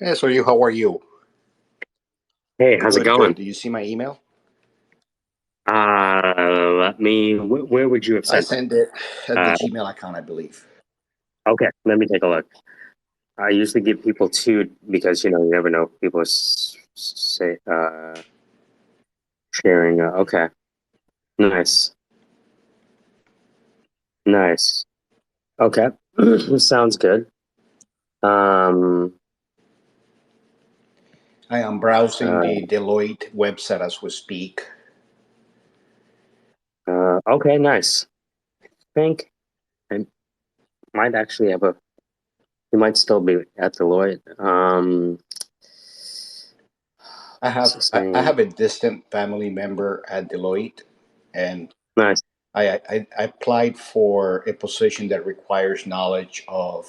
Yeah, so how are you? Hey, how's it Good, good. going? Do you see my email? Let me, where would you have I sent it? sent it at the Uh, Gmail account, I believe. okay, let me take a look. I usually give people two because, you never know if people say, sharing. Okay, nice, nice. Okay, sounds good. Um, I am browsing uh, the Deloitte website as we speak. okay, nice. I think I might actually have you might still be at Deloitte. I What's have his I name? have a distant family member at Deloitte, and Nice. I applied for a position that requires knowledge of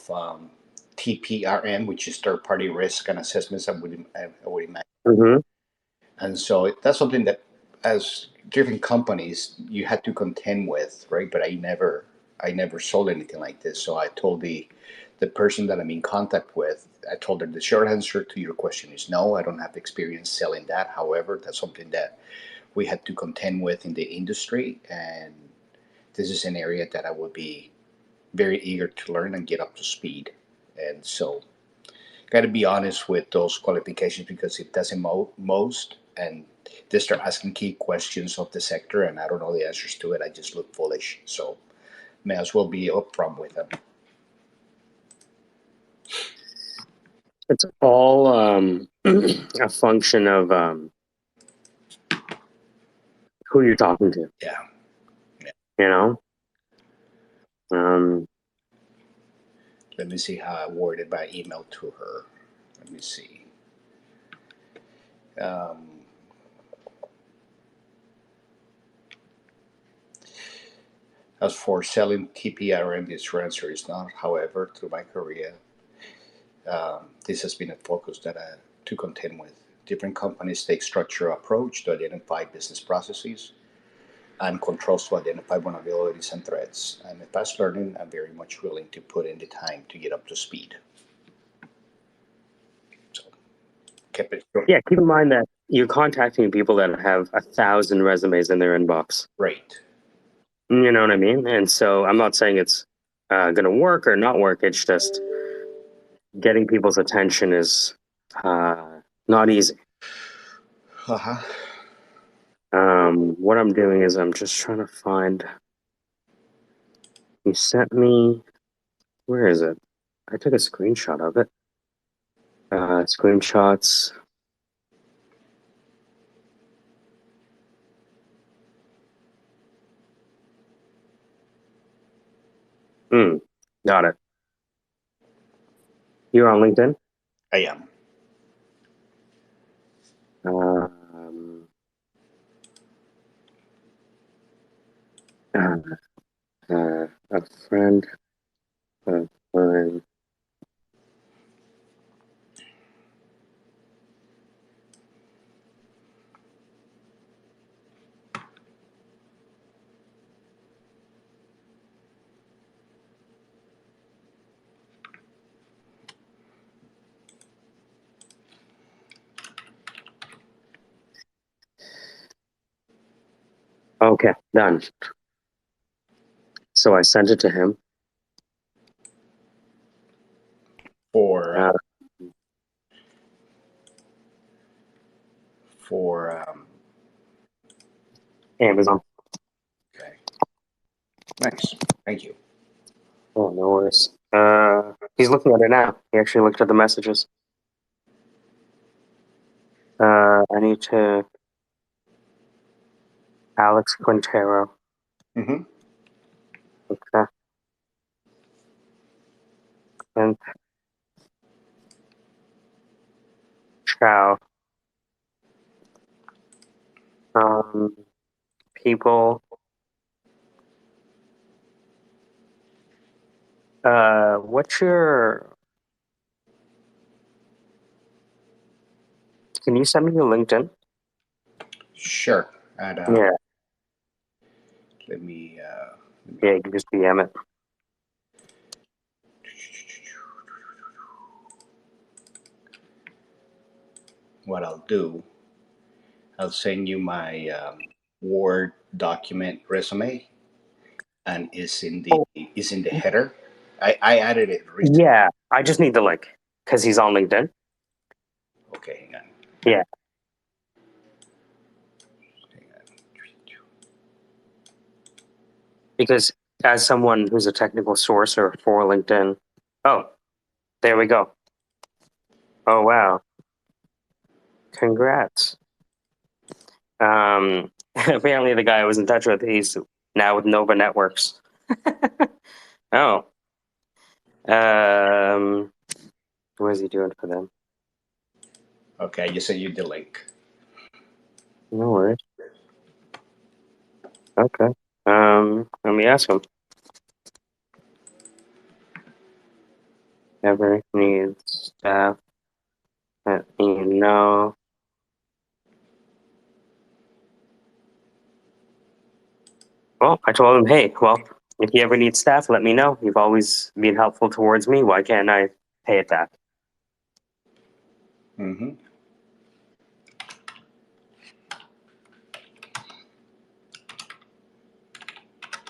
TPRM, which is third party risk and assessments. I would imagine. Mm-hmm. And so that's something that, as different companies, you had to contend with, right? But I never sold anything like this. So I told the person that I'm in contact with, I told her the short answer to your question is no. I don't have experience selling that. However, that's something that we had to contend with in the industry, and this is an area that I would be very eager to learn and get up to speed. And so got to be honest with those qualifications because it doesn't most, and they start asking key questions of the sector, and I don't know the answers to it. I just look foolish, so may as well be upfront with them. It's all a function of who you're talking to, Yeah, yeah. you know? Um, Let me see how I worded my email to her. Let me see. um, as for selling TPRM, this answer is not. However, through my career, this has been a focus that I to contend with. Different companies take structured approach to identify business processes and controls to identify vulnerabilities and threats. I'm a fast learner. I'm very much willing to put in the time to get up to speed. So kept it short. yeah, keep in mind that you're contacting people that have 1,000 resumes in their inbox. Right. You know what I mean? And so I'm not saying it's going to work or not work. It's just getting people's attention is not easy. Uh-huh. What I'm doing is I'm just trying to find. You sent me. Where is it? I took a screenshot of it. Screenshots. Hmm. Got it. You're on LinkedIn? I am. Um, uh, a friend of mine. Okay, done. So I sent it to him. For Uh, for Amazon. okay. Nice. Thank you. Oh, no worries. He's looking at it now. He actually looked at the messages. I need to Alex Quintero. Mm-hmm. Okay. And Chow. Um, people. What's your? Can you send me your LinkedIn? Sure. And Yeah, let me let me. yeah. You can just DM it. what I'll do, I'll send you my Word document resume, and Oh, is in the header. I added it recently. yeah. I just need the link because he's on LinkedIn. Okay, hang on. Yeah, Hang on. because as someone who's a technical sourcer for LinkedIn, oh, there we go. Oh wow, congrats. Apparently the guy I was in touch with, he's now with Nova Networks. Oh, what is he doing for them? Okay, I just sent you the link. No worries. Okay. Let me ask him. Ever needs staff? Let me know. Well, I told him, hey, well, if you ever need staff, let me know. You've always been helpful towards me. Why can't I pay it back? Mm-hmm.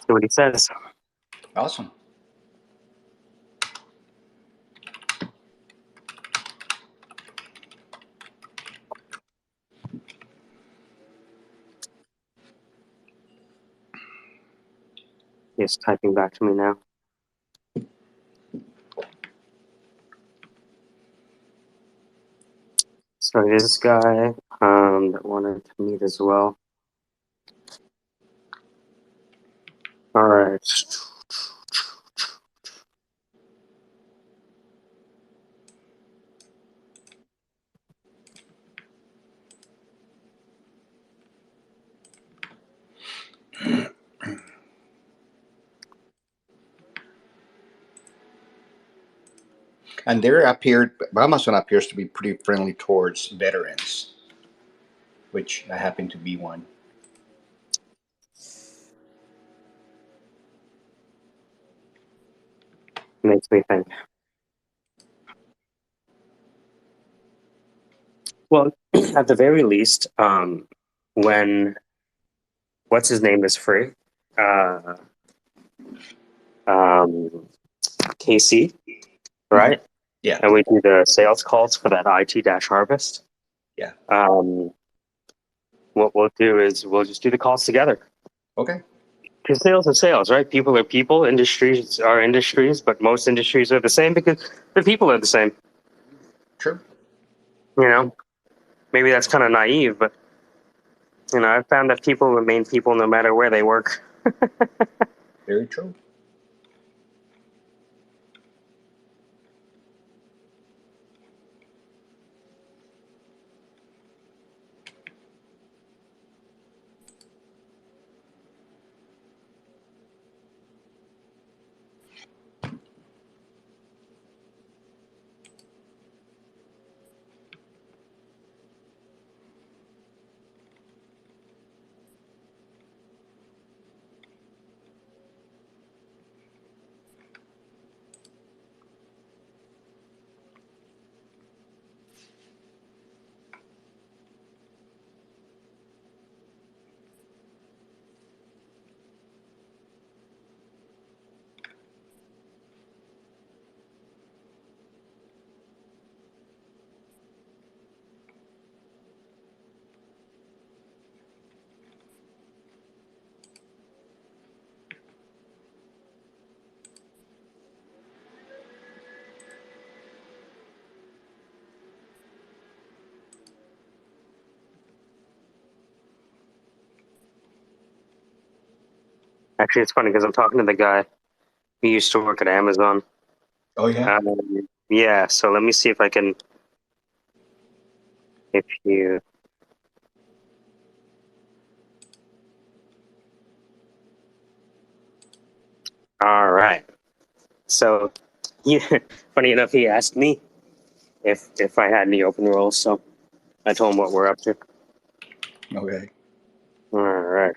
See what he says. Awesome. He's typing back to me now. So this guy that wanted to meet as well. All right. And Amazon appears to be pretty friendly towards veterans, which I happen to be one. Makes me think. Well, at the very least, when what's his name is free, uh, um, KC, Mm-hmm. right? Yeah, And we do the sales calls for that IT dash harvest. yeah. Um, what we'll do is we'll just do the calls together. Okay, Because sales are sales, right? People are people. Industries are industries, but most industries are the same because the people are the same. true. You know, maybe that's kind of naive, but I've found that people remain people no matter where they work. Very true. Actually, it's funny because I'm talking to the guy who used to work at Amazon. Oh yeah. Yeah, so let me see if I can. If you. All right. So, yeah, funny enough, he asked me if I had any open roles, so I told him what we're up to. Okay. All right.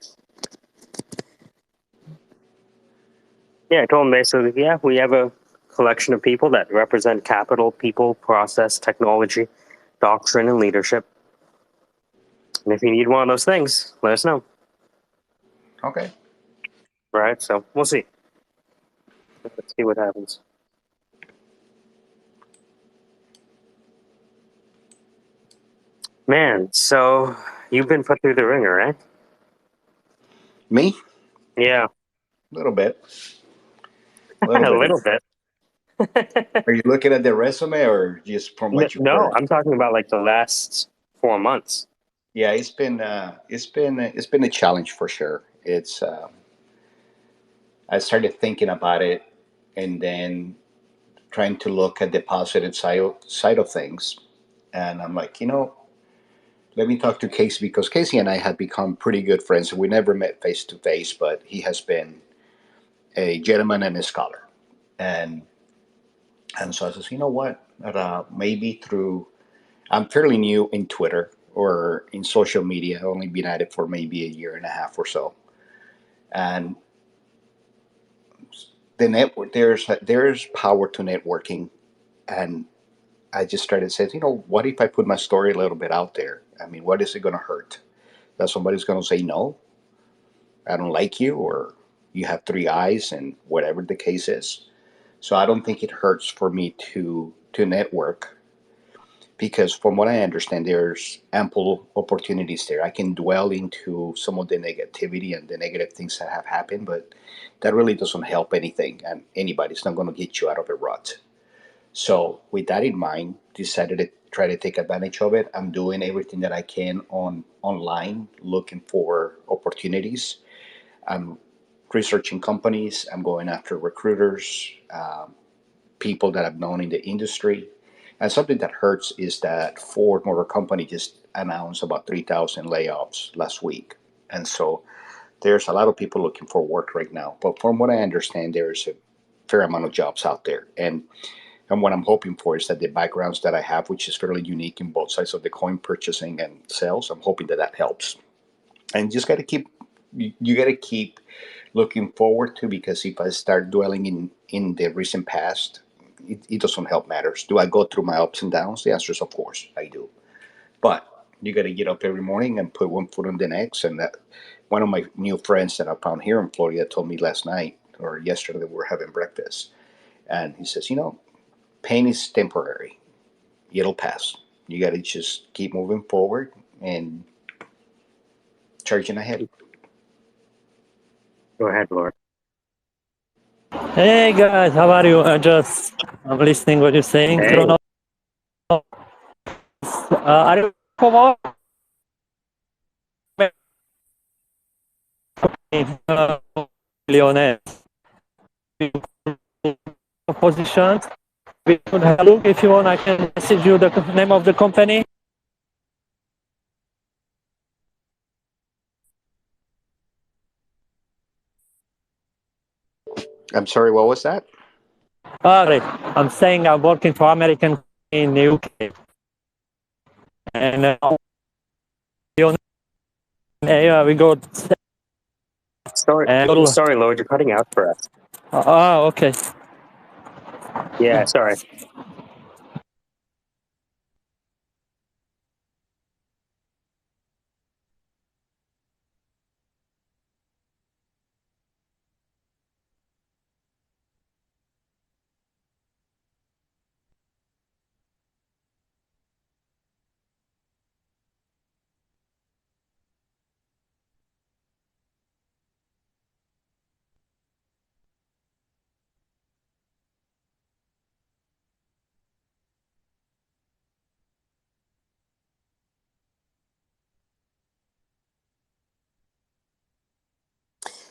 Yeah, I told him basically, yeah, we have a collection of people that represent capital, people, process, technology, doctrine, and leadership. And if you need one of those things, let us know. Okay. Right? So we'll see. Let's see what happens. Man, so you've been put through the ringer, right? Me? Yeah, A little bit. A little a bit. little bit. Are you looking at the resume or just from what you've No, heard? I'm talking about like the last 4 months. Yeah, it's been a challenge for sure. It's I started thinking about it and then trying to look at the positive side of things, and I'm like, let me talk to Casey because Casey and I had become pretty good friends. We never met face to face, but he has been a gentleman and a scholar, and so I says, you know what? Maybe through I'm fairly new in Twitter or in social media. I've only been at it for maybe a year and a half or so, and the network there's power to networking, and I just started saying, what if I put my story a little bit out there? I mean, what is it going to hurt? That somebody's going to say no, I don't like you, or you have three eyes, and whatever the case is. So I don't think it hurts for me to network because, from what I understand, there's ample opportunities there. I can dwell into some of the negativity and the negative things that have happened, but that really doesn't help anything and anybody. It's not going to get you out of a rut. So with that in mind, decided to try to take advantage of it. I'm doing everything that I can online, looking for opportunities. I'm researching companies. I'm going after recruiters, people that I've known in the industry. And something that hurts is that Ford Motor Company just announced about 3,000 layoffs last week. And so there's a lot of people looking for work right now. But from what I understand, there's a fair amount of jobs out there. And what I'm hoping for is that the backgrounds that I have, which is fairly unique in both sides of the coin, purchasing and sales, I'm hoping that that helps. And just got to keep, you got to keep looking forward to, because if I start dwelling in the recent past, it doesn't help matters. Do I go through my ups and downs? The answer is of course I do. But you got to get up every morning and put one foot on the next. And that one of my new friends that I found here in Florida told me last night or yesterday that we were having breakfast, and he says, pain is temporary. It'll pass. You got to just keep moving forward and charging ahead. Go ahead, Lord. Hey guys, how are you? I'm listening what you're saying. Hey. Kronos, are you from millionaires? Positions. We could have a look if you want. I can message you the name of the company. I'm sorry, what was that? Great. I'm saying I'm working for American in the UK, and we got. Sorry, Lord, you're cutting out for us. Okay. Yeah, sorry.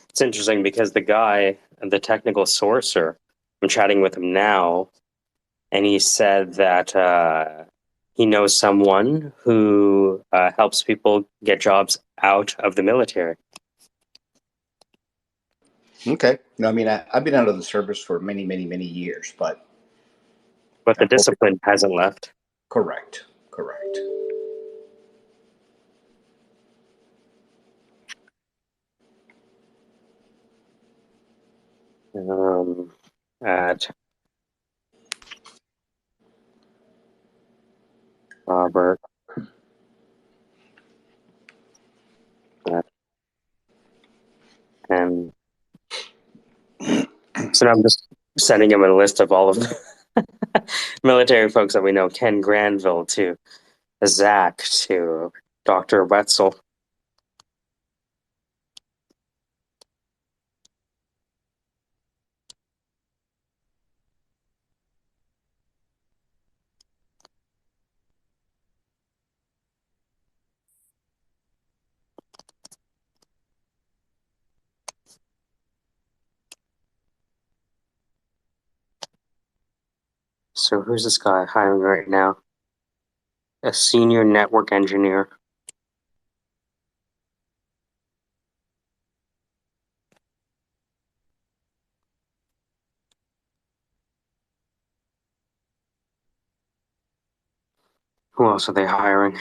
It's interesting because the guy, the technical sourcer, I'm chatting with him now, and he said that he knows someone who helps people get jobs out of the military. Okay. No, I mean, I've been out of the service for many, many, many years, but But the I'm hoping. discipline hasn't left. Correct. Correct. At Robert. So now I'm just sending him a list of all of the military folks that we know. Ken Granville to Zach to Dr. Wetzel. So who's this guy hiring right now? A senior network engineer. Who else are they hiring?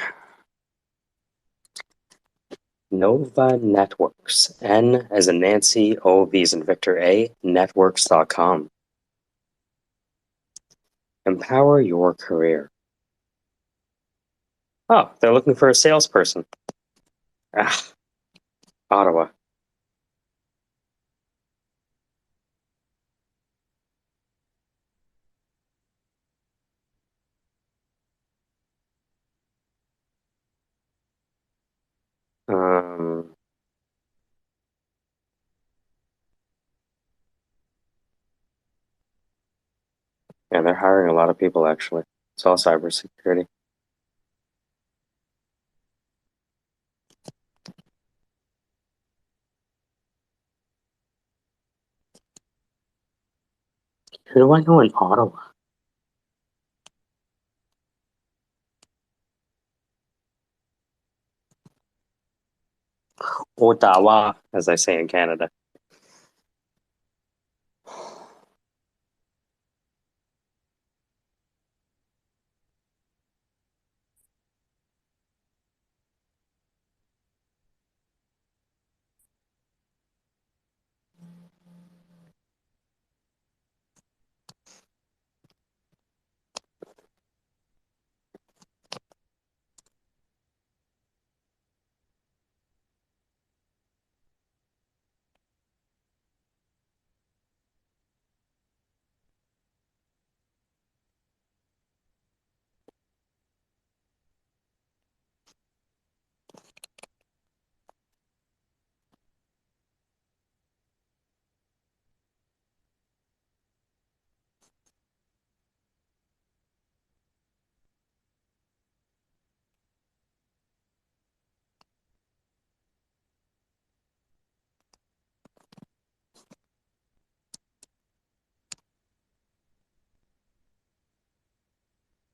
Nova Networks. N as in Nancy, O V as in Victor A, networks.com. Empower your career. Oh, they're looking for a salesperson. Ah, Ottawa. Yeah, they're hiring a lot of people actually. It's all cybersecurity. Who do I know in Ottawa? Ottawa, as I say in Canada.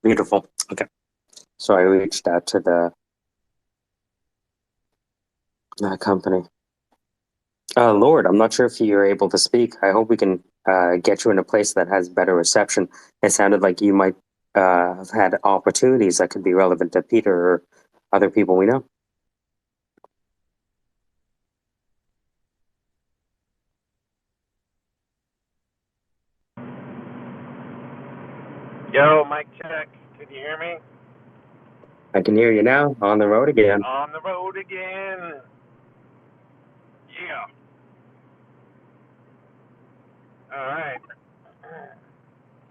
Beautiful. Okay. So I reached out to the company. Lord, I'm not sure if you're able to speak. I hope we can get you in a place that has better reception. It sounded like you might have had opportunities that could be relevant to Peter or other people we know. Yo, mic check. Can you hear me? I can hear you now. On the road again. On the road again. Yeah. All right.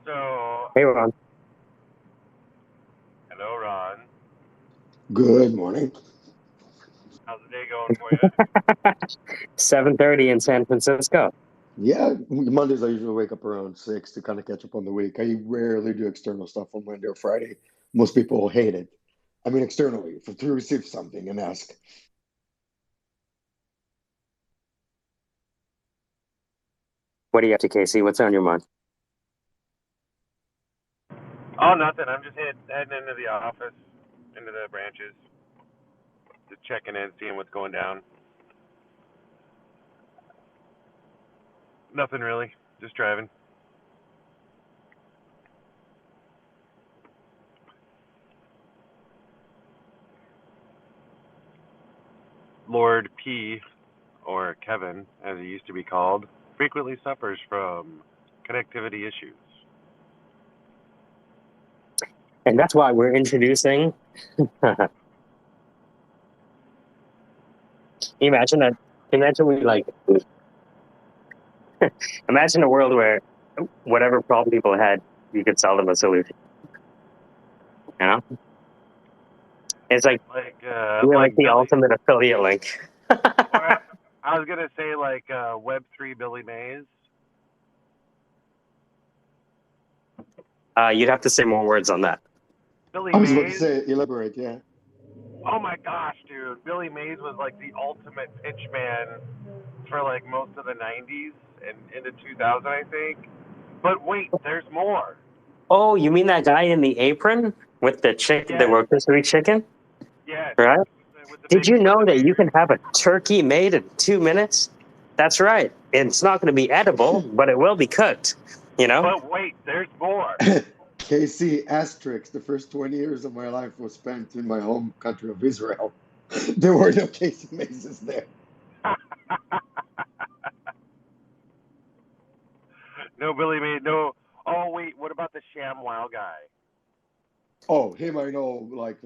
So, Hey, Ron. hello, Ron. Good morning. How's the day going for you? 7:30 in San Francisco. Yeah, Mondays I usually wake up around 6 to kind of catch up on the week. I rarely do external stuff on Monday or Friday. Most people hate it. I mean, externally, if to receive something and ask. What are you up to, Casey? What's on your mind? Oh, nothing. I'm just heading into the office, into the branches, just checking in, seeing what's going down. Nothing really. Just driving. Lord P, or Kevin, as he used to be called, frequently suffers from connectivity issues. And that's why we're introducing. Imagine that. Imagine we Imagine a world where whatever problem people had, you could sell them a solution. You know, it's like you're like the ultimate affiliate link. I was gonna say like Web3 Billy Mays. You'd have to say more words on that. Billy I was about to Mays. say, elaborate, yeah. Oh my gosh, dude! Billy Mays was like the ultimate pitch man for like most of the '90s and into 2000, I think. But wait, there's more. Oh, you mean that guy in the apron with the chicken, the Yes, rotisserie chicken, yes. right? With the Did you with know the that big, you can have a turkey made in 2 minutes? That's right. It's not going to be edible, but it will be cooked. You know? But wait, there's more. KC asterisk, the first 20 years of my life was spent in my home country of Israel. There were no Casey Mazes there. No Billy Mays. No. Oh wait, what about the ShamWow guy? Oh, him I know, like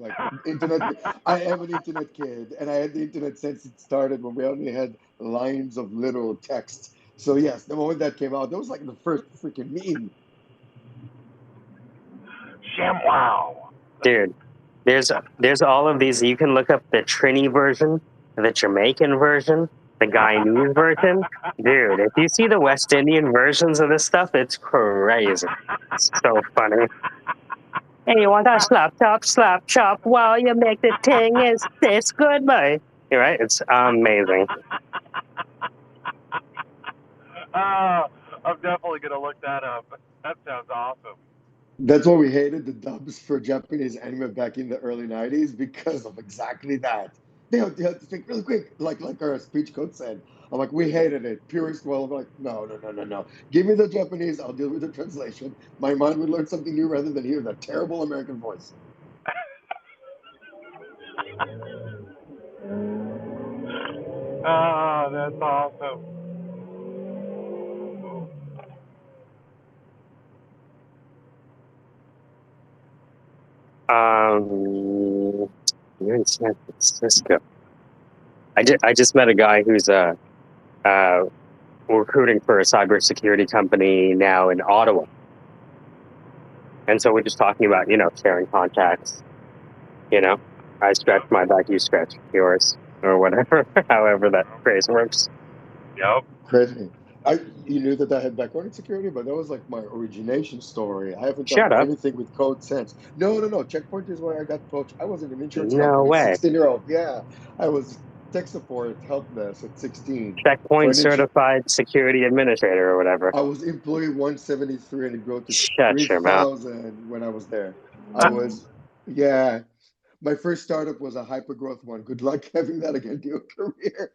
internet. I am an internet kid, and I had the internet since it started when we only had lines of literal text. So yes, the moment that came out, that was like the first freaking meme. ShamWow. Dude, there's all of these. You can look up the Trini version, the Jamaican version, the Guyanese version. Dude, if you see the West Indian versions of this stuff, it's crazy. It's so funny. Hey, you want that slap chop while you make the ting? It's good, mate. You're right. It's amazing. I'm definitely gonna look that up. That sounds awesome. That's why we hated the dubs for Japanese anime back in the early 90s because of exactly that. They had to think really quick, like our speech coach said. I'm like, we hated it. Purist, well, I'm like, no. Give me the Japanese, I'll deal with the translation. My mind would learn something new rather than hear that terrible American voice. Ah, that's awesome. You're in San Francisco. I just met a guy who's recruiting for a cybersecurity company now in Ottawa, and so we're just talking about sharing contacts. I stretch my back, you stretch yours, or whatever. However that phrase works. Yep. Crazy. You knew that I had background in security, but that was like my origination story. I haven't done Shut up. anything with code since. No. Checkpoint is where I got poached. I was in an insurance No company, way. 16-year-old. Yeah. I was tech support help desk at 16 for Checkpoint an certified security administrator or whatever. I was employee 173 and it grew to Shut your mouth. 3,000 when I was there. I was, yeah. My first startup was a hyper growth one. Good luck having that again to your career.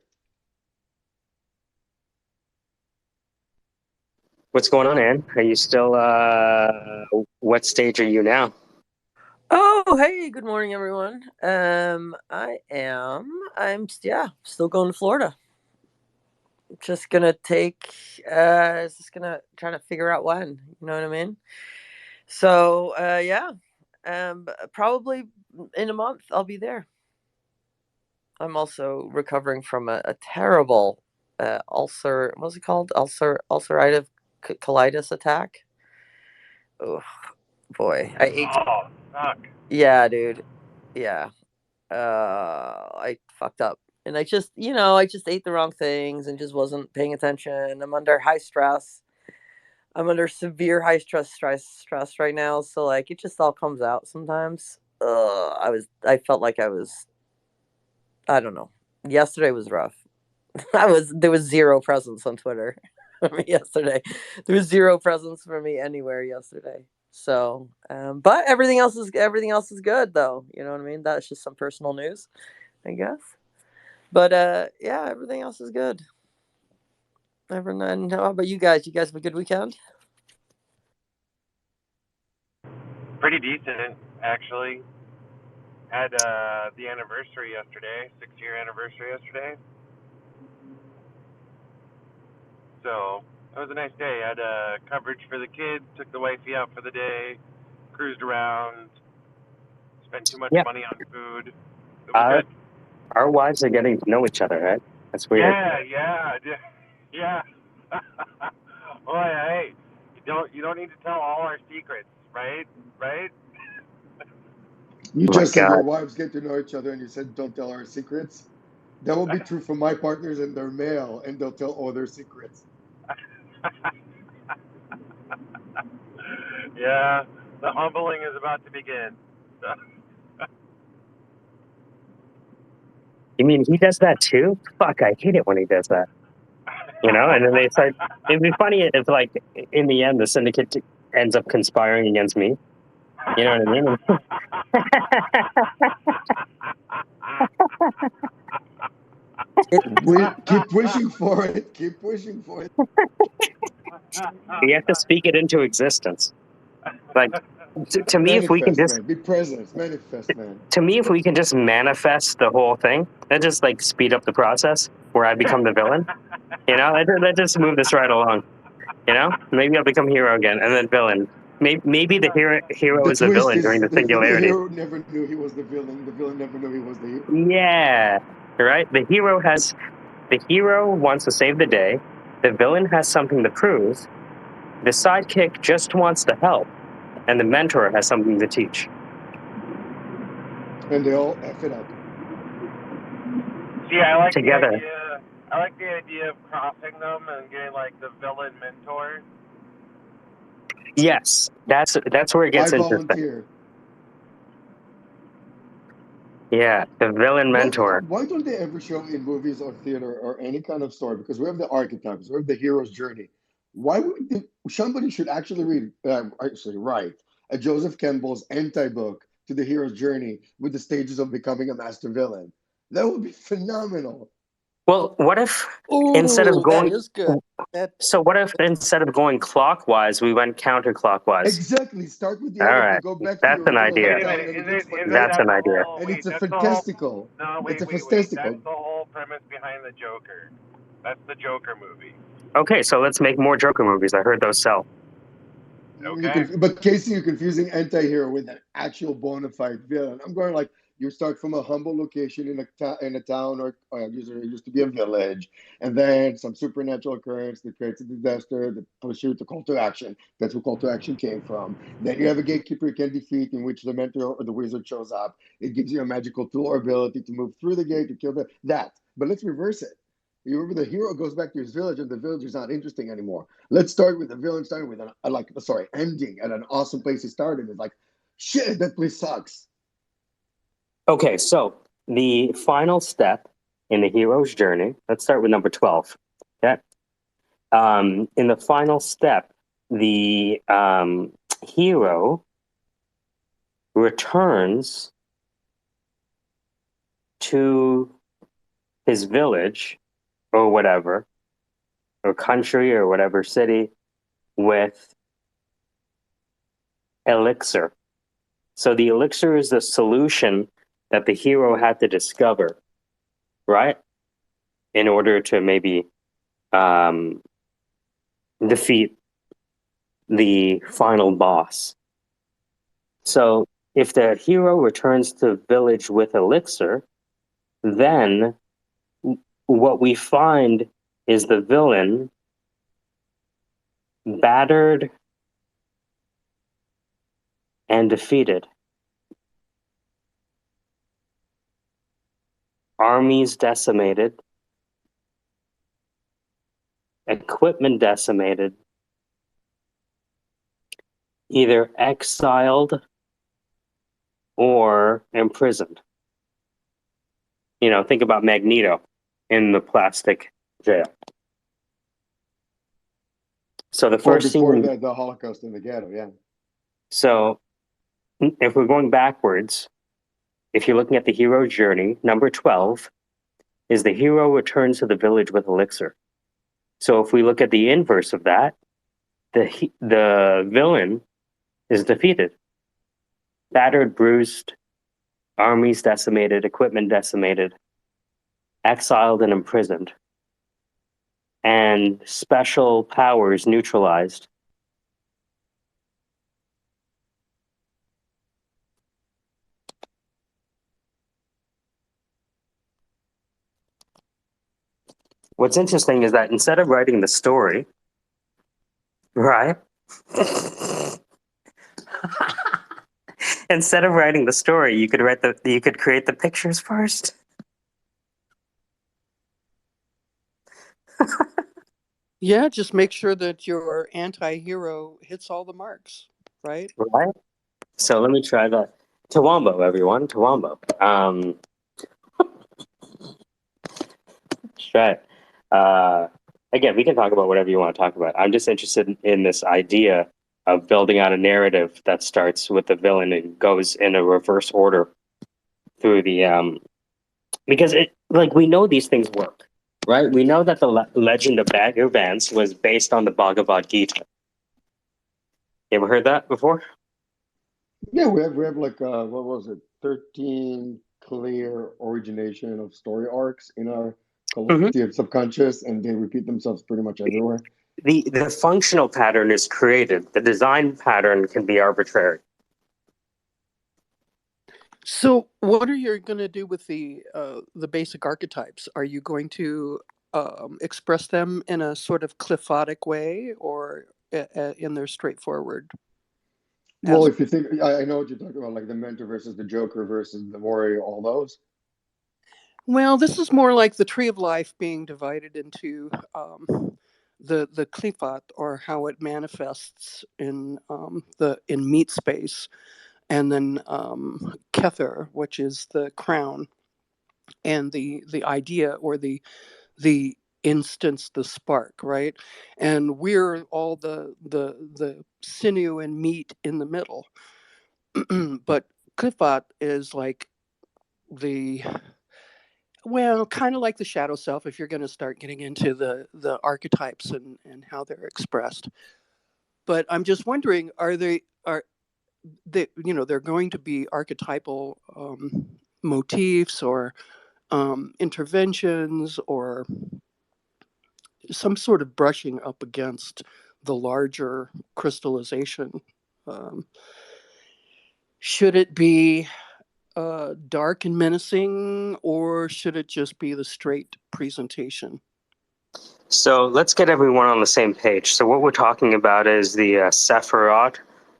What's going on, Ann? Are you still what stage are you now? Oh, hey, good morning, everyone. I'm still going to Florida. Just gonna just gonna try to figure out when, you know what I mean? So, probably in a month I'll be there. I'm also recovering from a terrible ulcer. What's it called? Ulcerative colitis attack. Oh boy, I ate. Oh, fuck. Yeah, dude. Yeah. I fucked up. And I just ate the wrong things and just wasn't paying attention. I'm under high stress. I'm under severe high stress right now. So like it just all comes out sometimes. I felt like I don't know. Yesterday was rough. There was zero presence on Twitter for me yesterday. There was zero presence for me anywhere yesterday. So, but everything else is good though. You know what I mean? That's just some personal news, I guess. But yeah, everything else is good. And how about you guys? You guys have a good weekend? Pretty decent, actually. Had the anniversary yesterday, 6-year anniversary yesterday. So it was a nice day. Had coverage for the kids, took the wifey out for the day, cruised around, spent too much money on food. It was good. Our wives are getting to know each other, right? That's weird. Yeah. Oh, hey, you don't need to tell all our secrets, right? Right? You Oh my just said your God. wives get to know each other, and you said don't tell our secrets. That will be true for my partners, and they're male, and they'll tell all their secrets. Yeah, the humbling is about to begin. You mean he does that too? Fuck, I hate it when he does that. You know, and then they start. It'd be funny if, like, in the end, the syndicate ends up conspiring against me. You know what I mean? We keep pushing for it. Keep pushing for it. You have to speak it into existence. Like, to me, if we can Manifest, just, man. Be present. Manifest, man. to me, if we can just manifest the whole thing, that just like speed up the process where I become the villain. You know, let just move this right along. You know, maybe I'll become hero again and then villain. Maybe the hero The is the twist villain is during the the singularity. hero never knew he was the villain. The villain never knew he was the hero. Yeah, right. The hero wants to save the day. The villain has something to prove. The sidekick just wants to help, and the mentor has something to teach. And they all F it up. See, I like the Together. idea. I like the idea of crossing them and getting like the villain mentor. Yes, that's where it I gets interesting. volunteer. Yeah, the villain mentor. Why don't they ever show in movies or theater or any kind of story? Because we have the archetypes, we have the hero's journey. Why would somebody should actually write a Joseph Campbell's anti-book to the hero's journey with the stages of becoming a master villain? That would be phenomenal. Well, what if instead of Ooh, that going is good. That so what if instead of going clockwise, we went counterclockwise? Exactly. Start with the All other one. right, Go back to that's your an original idea. Wait a hometown, minute. and it gets Isn't That's that an the idea. whole? and Wait, it's a that's the whole. fantastical. No, It's a wait. That's fantastical. the whole premise behind the Joker. That's the Joker movie. Okay, so let's make more Joker movies. I heard those sell. Okay. But Casey, you're confusing anti-hero with an actual bona fide villain. I'm going like you start from a humble location in a town or usually it used to be a village, and then some supernatural occurrence that creates a disaster that pushes you to call to action. That's where call to action came from. Then you have a gatekeeper you can defeat, in which the mentor or the wizard shows up. It gives you a magical tool or ability to move through the gate to kill that. But let's reverse it. You remember the hero goes back to his village and the village is not interesting anymore. Let's start with the villain starting with ending at an awesome place he started. It's like, shit, that place sucks. Okay, so the final step in the hero's journey. Let's start with number 12. Okay. In the final step, the hero returns to his village or whatever, or country or whatever city with elixir. So the elixir is the solution that the hero had to discover, right? In order to maybe defeat the final boss. So if the hero returns to the village with elixir, then what we find is the villain battered and defeated. Armies decimated, equipment decimated, either exiled or imprisoned. You know, think about Magneto in the plastic jail. So the Or first before scene. the Holocaust in the ghetto, yeah. So if we're going backwards, if you're looking at the hero's journey, number 12 is the hero returns to the village with elixir. So if we look at the inverse of that, the villain is defeated, battered, bruised, armies decimated, equipment decimated, exiled and imprisoned, and special powers neutralized. What's interesting is that instead of writing the story, Right. Instead of writing the story, you could create the pictures first. Yeah, just make sure that your anti-hero hits all the marks, right? Right. So let me try that. Tawambo, everyone. Tawambo. Let's try it. Again, we can talk about whatever you want to talk about. I'm just interested in this idea of building out a narrative that starts with the villain and goes in a reverse order through the because it like we know these things work, right? We know that the legend of Bagger Vance was based on the Bhagavad Gita. You ever heard that before? Yeah, we have like what was it, 13 clear origination of story arcs in our Mm-hmm. collective subconscious, and they repeat themselves pretty much everywhere. The functional pattern is created. The design pattern can be arbitrary. So, what are you going to do with the basic archetypes? Are you going to express them in a sort of cliphotic way, or in their straightforward? Well, if you think, I know what you're talking about, like the mentor versus the Joker versus the warrior, all those. Well, this is more like the tree of life being divided into the klipot, or how it manifests in in meat space, and then kether, which is the crown, and the idea, or the instance, the spark, right? And we're all the sinew and meat in the middle. But klipot is like the well, kind of like the shadow self, if you're going to start getting into the archetypes and how they're expressed. But I'm just wondering, are they, they're going to be archetypal motifs, or interventions, or some sort of brushing up against the larger crystallization? Um, should it be dark and menacing, or should it just be the straight presentation? So let's get everyone on the same page. So what we're talking about is the Sephiroth,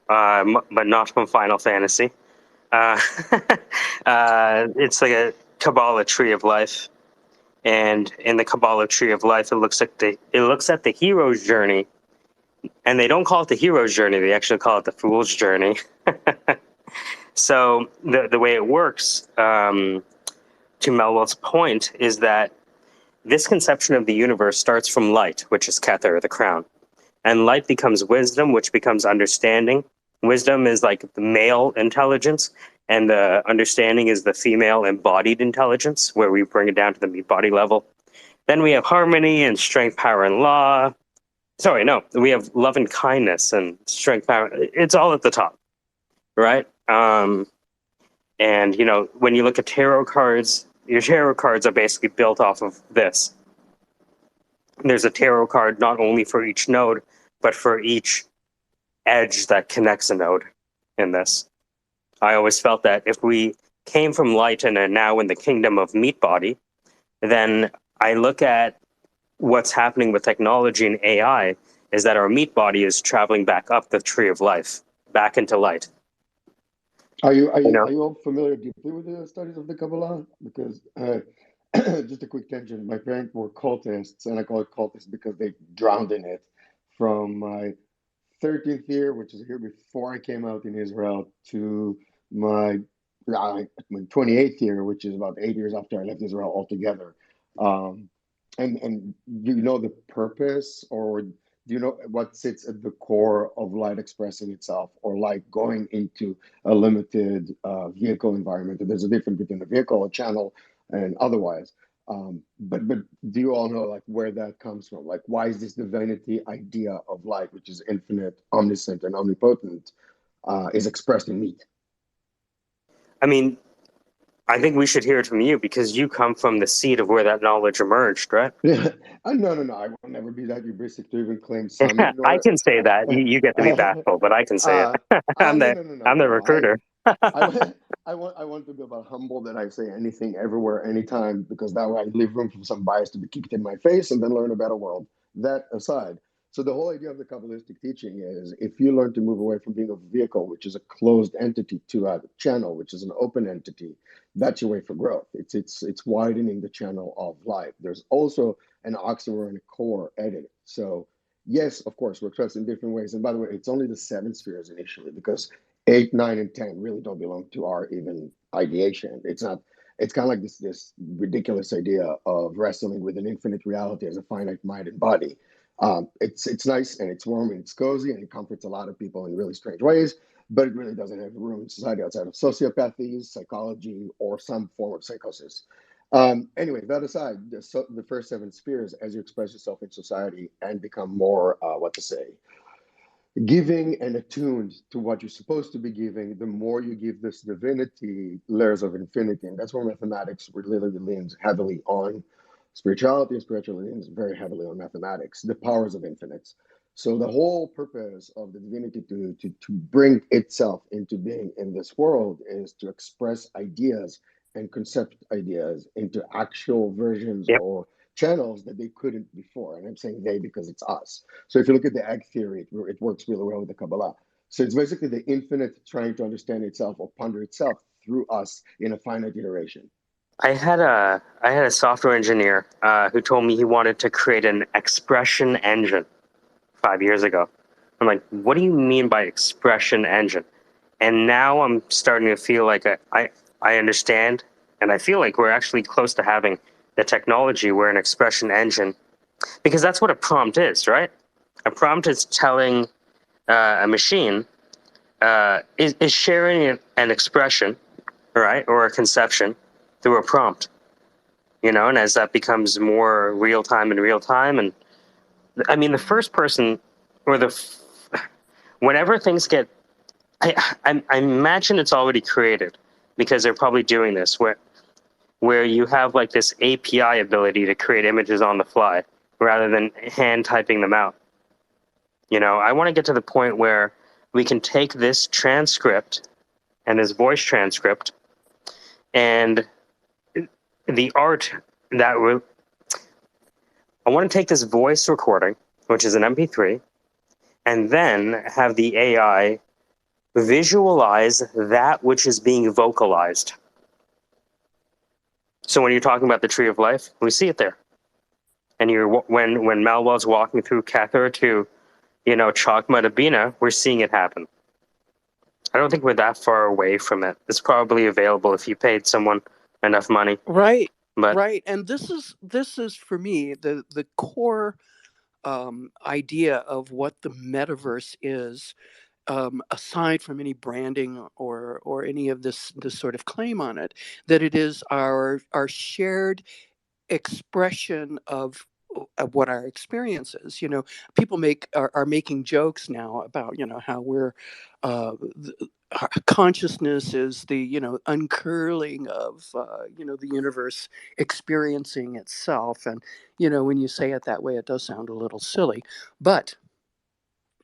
but not from Final Fantasy. It's like a Kabbalah tree of life, and in the Kabbalah tree of life, it looks at the hero's journey, and they don't call it the hero's journey; they actually call it the fool's journey. So the way it works, to Melwell's point, is that this conception of the universe starts from light, which is Kether, the crown. And light becomes wisdom, which becomes understanding. Wisdom is like the male intelligence, and the understanding is the female embodied intelligence, where we bring it down to the meat body level. Then we have harmony and strength, power, and law. Sorry, no, we have love and kindness and strength, power. It's all at the top, right? And when you look at tarot cards, your tarot cards are basically built off of this. There's a tarot card not only for each node, but for each edge that connects a node in this. I always felt that if we came from light and are now in the kingdom of meat body, then I look at what's happening with technology and AI is that our meat body is traveling back up the tree of life, back into light. Are you all familiar deeply with the studies of the Kabbalah? Because just a quick tangent, my parents were cultists, and I call it cultists because they drowned in it from my 13th year, which is a year before I came out in Israel, to my 28th year, which is about 8 years after I left Israel altogether. Um, and do you know the purpose, or do you know what sits at the core of light expressing itself, or light going into a limited vehicle environment? And there's a difference between a vehicle, a channel, and otherwise. But do you all know like where that comes from? Like, why is this divinity idea of light, which is infinite, omniscient, and omnipotent, is expressed in meat? I mean, I think we should hear it from you because you come from the seed of where that knowledge emerged, right? Yeah, no. I will never be that hubristic to even claim some I ignore. can say that. You get to be bashful, but I can say it. No, I'm the no. recruiter. I, I want to be about humble that I say anything, everywhere, anytime, because that way I leave room for some bias to be kicked in my face and then learn a better world. That aside, So the whole idea of the Kabbalistic teaching is if you learn to move away from being a vehicle, which is a closed entity, to a channel, which is an open entity, that's your way for growth. It's widening the channel of life. There's also an oxymoron core edit. So yes, of course, we're expressed in different ways. And by the way, it's only the seven spheres initially, because 8, 9, and 10 really don't belong to our even ideation. It's not. It's kind of like this ridiculous idea of wrestling with an infinite reality as a finite mind and body. It's nice and it's warm and it's cozy and it comforts a lot of people in really strange ways, but it really doesn't have room in society outside of sociopathy, psychology, or some form of psychosis. Anyway, that aside, the first seven spheres, as you express yourself in society and become more, what to say, giving and attuned to what you're supposed to be giving, the more you give this divinity layers of infinity. And that's where mathematics really leans heavily on spirituality, and spirituality leans very heavily on mathematics, the powers of infinites. So the whole purpose of the divinity to bring itself into being in this world is to express ideas and concept ideas into actual versions Yep. or channels that they couldn't before. And I'm saying they because it's us. So if you look at the egg theory, it works really well with the Kabbalah. So it's basically the infinite trying to understand itself or ponder itself through us in a finite iteration. I had a software engineer who told me he wanted to create an expression engine 5 years ago. I'm like, what do you mean by expression engine? And now I'm starting to feel like I understand, and I feel like we're actually close to having the technology where an expression engine, because that's what a prompt is, right? A prompt is telling a machine is sharing an expression, right, or a conception through a prompt, and as that becomes more real time, and I mean the first person or whenever things get, I imagine it's already created because they're probably doing this where you have like this API ability to create images on the fly rather than hand typing them out. I want to get to the point where we can take this transcript and this voice transcript and the art that we I want to take this voice recording, which is an MP3, and then have the AI visualize that which is being vocalized. So when you're talking about the tree of life, we see it there. And when Malwell's walking through Kether to, Chakma to Bina, we're seeing it happen. I don't think we're that far away from it. It's probably available if you paid someone enough money. Right. But Right. And this is for me the core idea of what the metaverse is, aside from any branding or any of this sort of claim on it, that it is our shared expression of what our experience is. People are making jokes now about how we're our consciousness is the uncurling of the universe experiencing itself. And when you say it that way, it does sound a little silly, but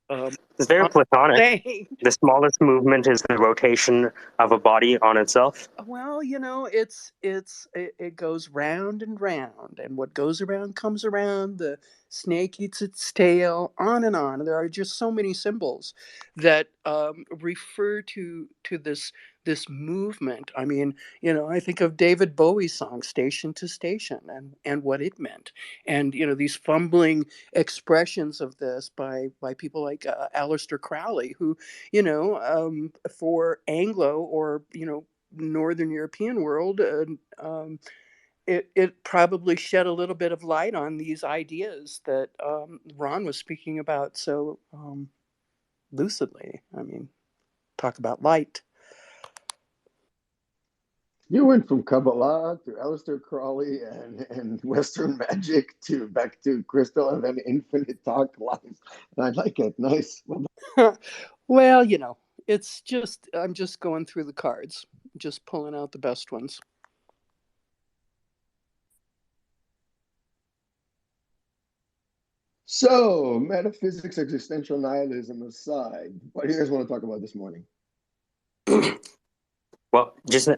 it's very I'm platonic. saying, The smallest movement is the rotation of a body on itself. well, it goes round and round, and what goes around comes around. The snake eats its tail, on and on. There are just so many symbols that refer to this movement. I mean, I think of David Bowie's song "Station to Station" and what it meant, and these fumbling expressions of this by people like Aleister Crowley, who for Anglo or Northern European world, it probably shed a little bit of light on these ideas that Ron was speaking about so lucidly. I mean, talk about light. You went from Kabbalah to Aleister Crowley and Western magic to back to crystal and then infinite talk life. I like it. Nice. Well, it's just I'm just going through the cards, just pulling out the best ones. So, metaphysics, existential nihilism aside, what do you guys want to talk about this morning? Well,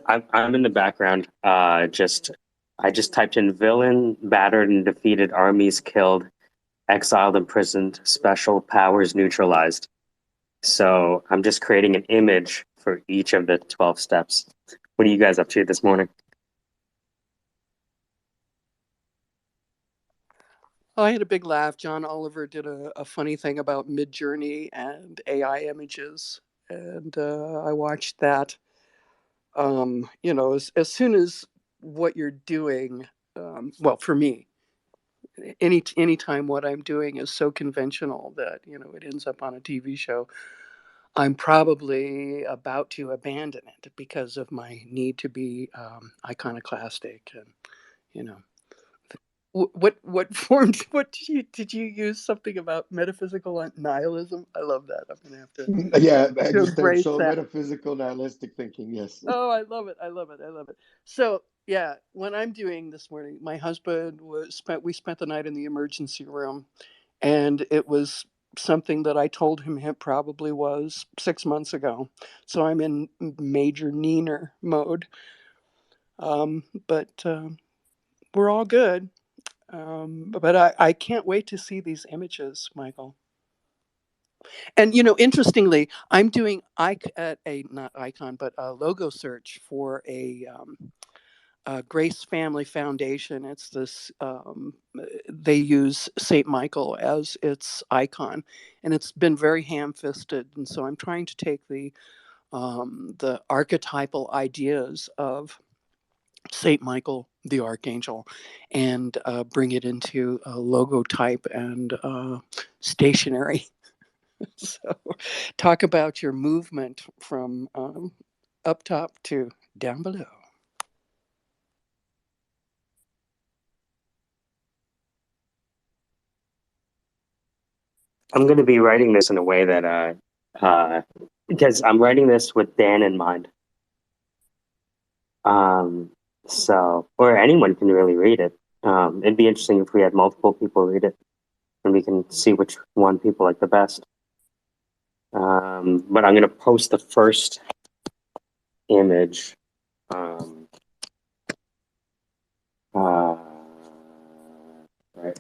I'm in the background. I just typed in villain, battered and defeated armies killed, exiled, imprisoned, special powers neutralized. So I'm just creating an image for each of the 12 steps. What are you guys up to this morning? Oh, I had a big laugh. John Oliver did a funny thing about Midjourney and AI images, and I watched that. As soon as what you're doing, well, for me, anytime what I'm doing is so conventional that it ends up on a TV show, I'm probably about to abandon it because of my need to be iconoclastic and you know what form what did you use something about metaphysical nihilism? I love that. I'm gonna have Yeah, to embrace existential, that. metaphysical, nihilistic thinking. Yes. Oh, I love it. I love it. I love it. So yeah, when I'm doing this morning, my husband we spent the night in the emergency room, and it was something that I told him it probably was 6 months ago. So I'm in major neener mode. But we're all good. But I can't wait to see these images, Michael. And interestingly, I'm doing at a not icon, but a logo search for a Grace Family Foundation. It's this. They use Saint Michael as its icon, and it's been very ham-fisted. And so I'm trying to take the archetypal ideas of Saint Michael the Archangel and bring it into a logo type and stationery. So, talk about your movement from up top to down below. I'm going to be writing this in a way that, because I'm writing this with Dan in mind. Or anyone can really read it. It'd be interesting if we had multiple people read it, and we can see which one people like the best. But I'm going to post the first image right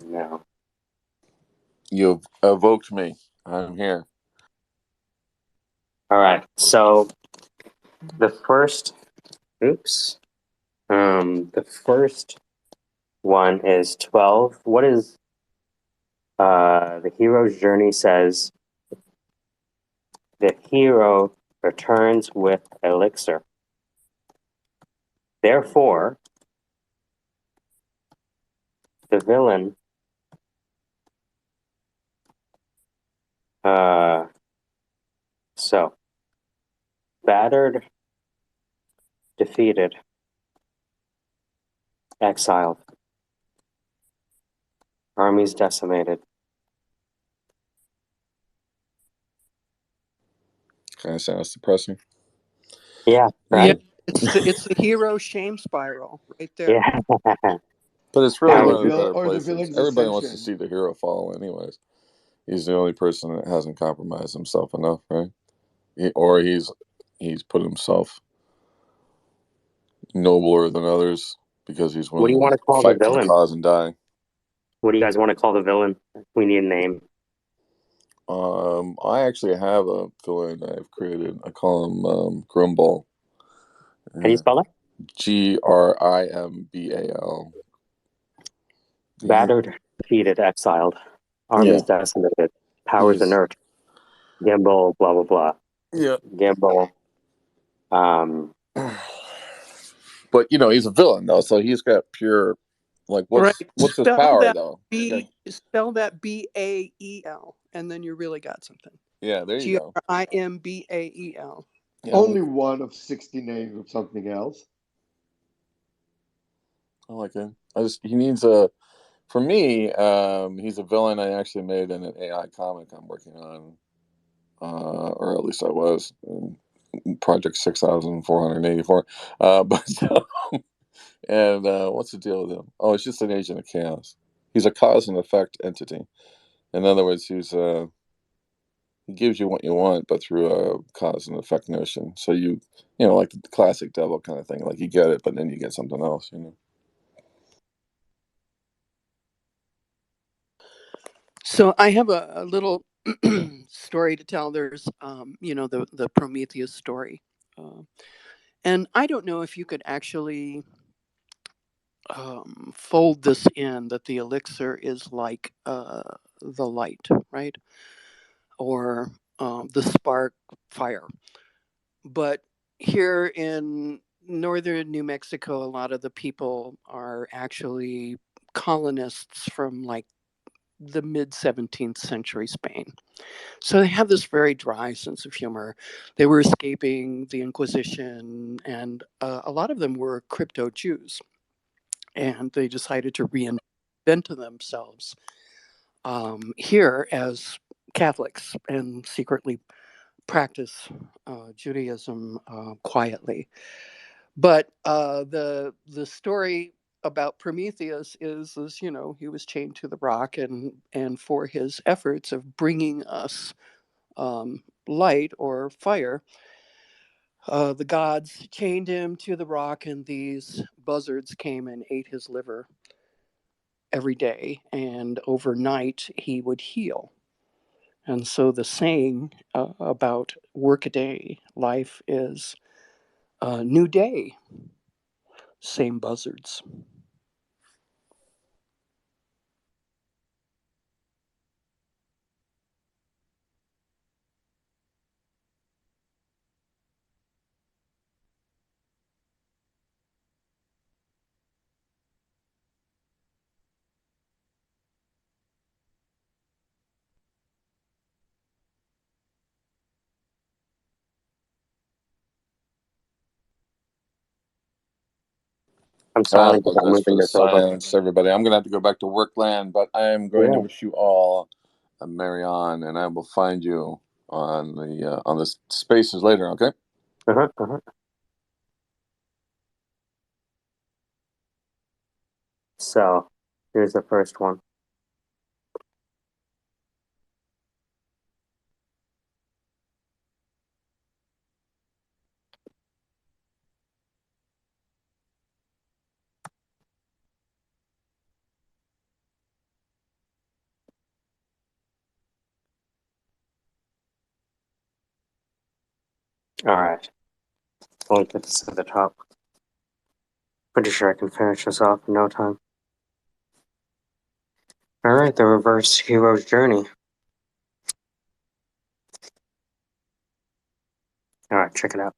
now. You've evoked me. I'm here. All right. So the first one is 12. What is the hero's journey says the hero returns with elixir. Therefore, the villain so battered, defeated, exiled, armies decimated. Kind of sounds depressing. Yeah, right? Yeah, it's the hero shame spiral right there. Yeah. But it's really one of the Or better the places. villain's Everybody wants to ascension. see the hero fall anyways. He's the only person that hasn't compromised himself enough, right? He's put himself nobler than others because he's What do you willing want to to call the fight for the villain? cause and die. What do you guys want to call the villain? We need a name. I actually have a villain I've created. I call him Grimbal. How do you spell it? Grimbal. Battered, defeated, exiled, armies decimated, powers inert, Gimbal, blah blah blah. Yeah. Gimbal. But he's a villain though, so he's got pure what's his power though? Spell that Bael, and then you really got something. Yeah, there you go. Grimbael. Yeah, Only one of 60 names of something else. I like it. He needs a. For me, he's a villain I actually made in an AI comic I'm working on, or at least I was. Project 6484. And what's the deal with him? Oh, it's just an agent of chaos. He's a cause and effect entity. In other words, he gives you what you want, but through a cause and effect notion. So like the classic devil kind of thing. Like you get it, but then you get something else. So I have a little story to tell. There's, the Prometheus story. And I don't know if you could actually fold this in, that the elixir is like the light, right? Or the spark fire. But here in northern New Mexico, a lot of the people are actually colonists from like the mid 17th century Spain. So they have this very dry sense of humor. They were escaping the Inquisition, and a lot of them were crypto Jews, and they decided to reinvent themselves here as Catholics and secretly practice Judaism quietly. But the story about Prometheus is he was chained to the rock, and for his efforts of bringing us light or fire, the gods chained him to the rock, and these buzzards came and ate his liver every day, and overnight he would heal. And so the saying about workaday life is new day, same buzzards. I'm sorry about Apologize for moving the this over. silence, everybody. I'm going to have to go back to work land, but I am going to wish you all a merry on, and I will find you on the spaces later. Okay. So here's the first one. All right. I'll put this at the top. Pretty sure I can finish this off in no time. All right, the reverse hero's journey. All right, check it out.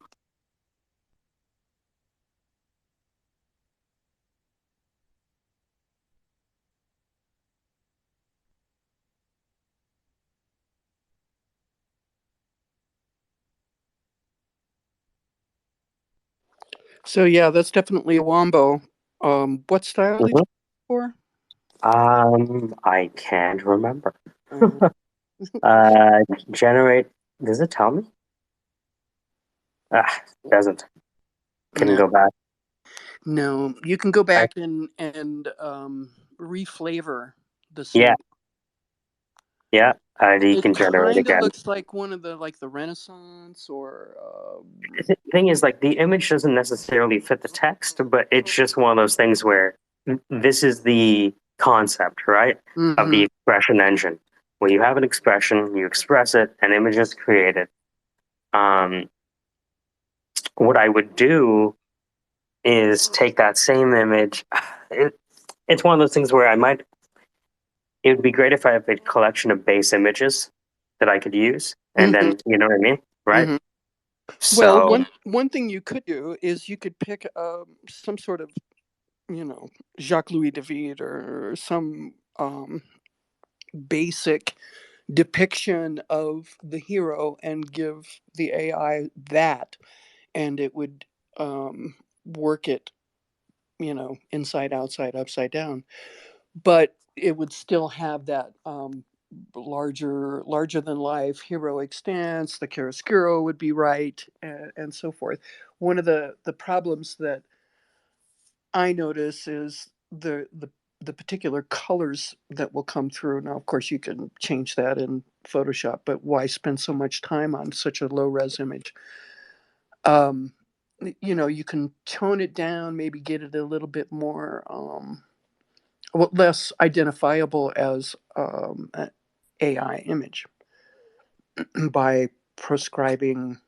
So yeah, that's definitely a wombo. What style did you for? I can't remember. Uh, Generate. Does it tell me? It doesn't. Can no, go back. no, you can go back and reflavor the Yeah. same. Yeah. You It can generate kind of again. looks like one of the Renaissance or. The thing is, like, the image doesn't necessarily fit the text, but it's just one of those things where this is the concept, right? Of the expression engine. Where you have an expression, you express it, an image is created. What I would do is take that same image. It's one of those things where it would be great if I have a collection of base images that I could use, and then, you know what I mean, right? Well, So, one thing you could do is you could pick some sort of, Jacques Louis David or some basic depiction of the hero and give the AI that, and it would work it, inside, outside, upside down. But it would still have that larger than life heroic stance. The chiaroscuro would be right, and so forth. One of the problems that I notice is the particular colors that will come through. Now, of course, you can change that in Photoshop, but why spend so much time on such a low res image? Um, you can tone it down, maybe get it a little bit more less identifiable as AI image by prescribing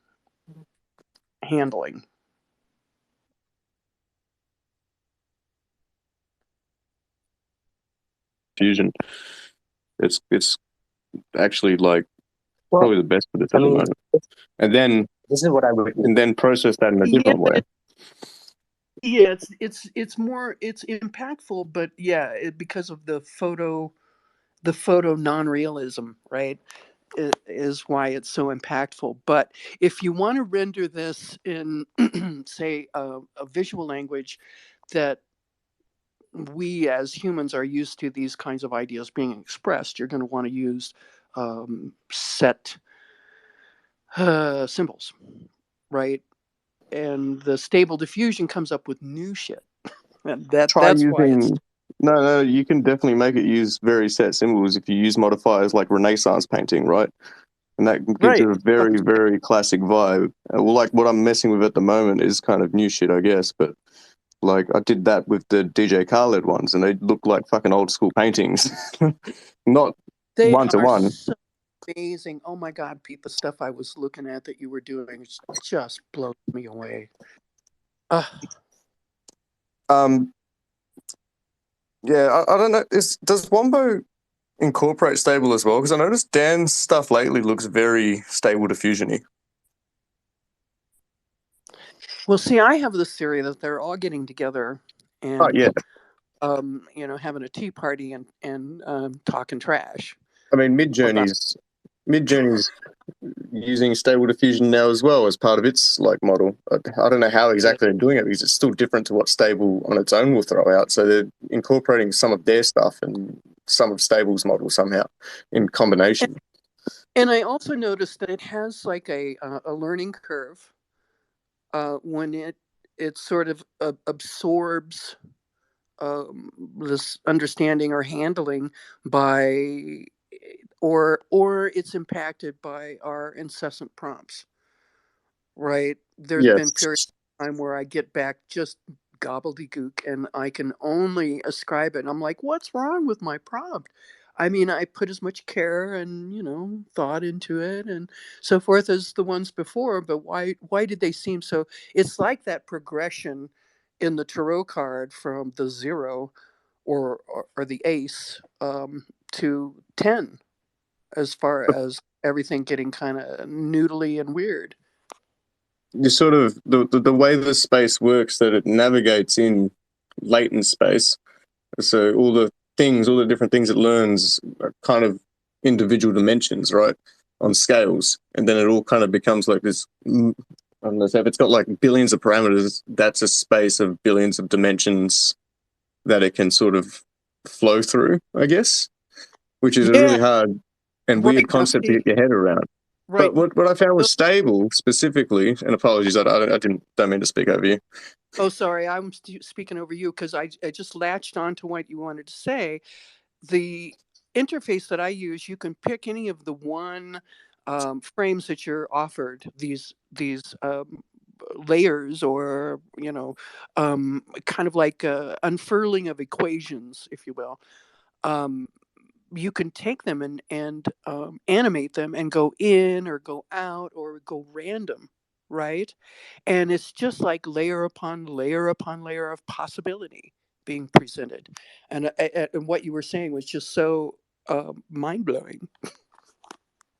handling. Fusion. It's actually like Well, probably the best for this I at the mean, moment. And then this is what I would. and then process that in a Yeah, different way. yeah, it's more it's impactful, but yeah, because of the photo non-realism, right? Is why it's so impactful. But if you want to render this in, say, a visual language that we as humans are used to these kinds of ideas being expressed, you're going to want to use set symbols, right? And the stable diffusion comes up with new shit, and Try that's why it's using no, you can definitely make it use very set symbols if you use modifiers like Renaissance painting, right? And that gives right. it a very, very classic vibe. Well, like what I'm messing with at the moment is kind of new shit, I guess. But like I did that with the DJ Khaled ones, and they look like fucking old school paintings, not They one to are one. so amazing. Oh my God, Pete, the stuff I was looking at that you were doing just blows me away. Yeah, I don't know. Does Wombo incorporate stable as well? Because I noticed Dan's stuff lately looks very stable diffusion-y. Well, see, I have this theory that they're all getting together and Oh yeah, having a tea party and talking trash. I mean Midjourney's using stable diffusion now as well as part of its like model. I don't know how exactly they're doing it because it's still different to what stable on its own will throw out. So they're incorporating some of their stuff and some of stable's model somehow in combination. And I also noticed that it has like a learning curve when it sort of absorbs this understanding or handling by or it's impacted by our incessant prompts, right? There's been Yes. periods of time where I get back just gobbledygook and I can only ascribe it. And I'm like, what's wrong with my prompt? I mean, I put as much care and thought into it and so forth as the ones before, but why did they seem so? It's like that progression in the tarot card from the 0 or the ace to 10, as far as everything getting kind of noodly and weird. You sort of the way the space works that it navigates in latent space. So all the different things it learns are kind of individual dimensions, right? On scales. And then it all kind of becomes like this. I don't know, so if it's got like billions of parameters, that's a space of billions of dimensions that it can sort of flow through, I guess, which is a Yeah, really hard and right. weird Now, concept to see, get your head around. right. But what I found was stable specifically, and apologies, I don't mean to speak over you. Oh, sorry, I'm speaking over you because I just latched on to what you wanted to say. The interface that I use, you can pick any of the one frames that you're offered, these layers or kind of like unfurling of equations, if you will. You can take them and animate them and go in or go out or go random, right? And it's just like layer upon layer upon layer of possibility being presented. And what you were saying was just so mind blowing.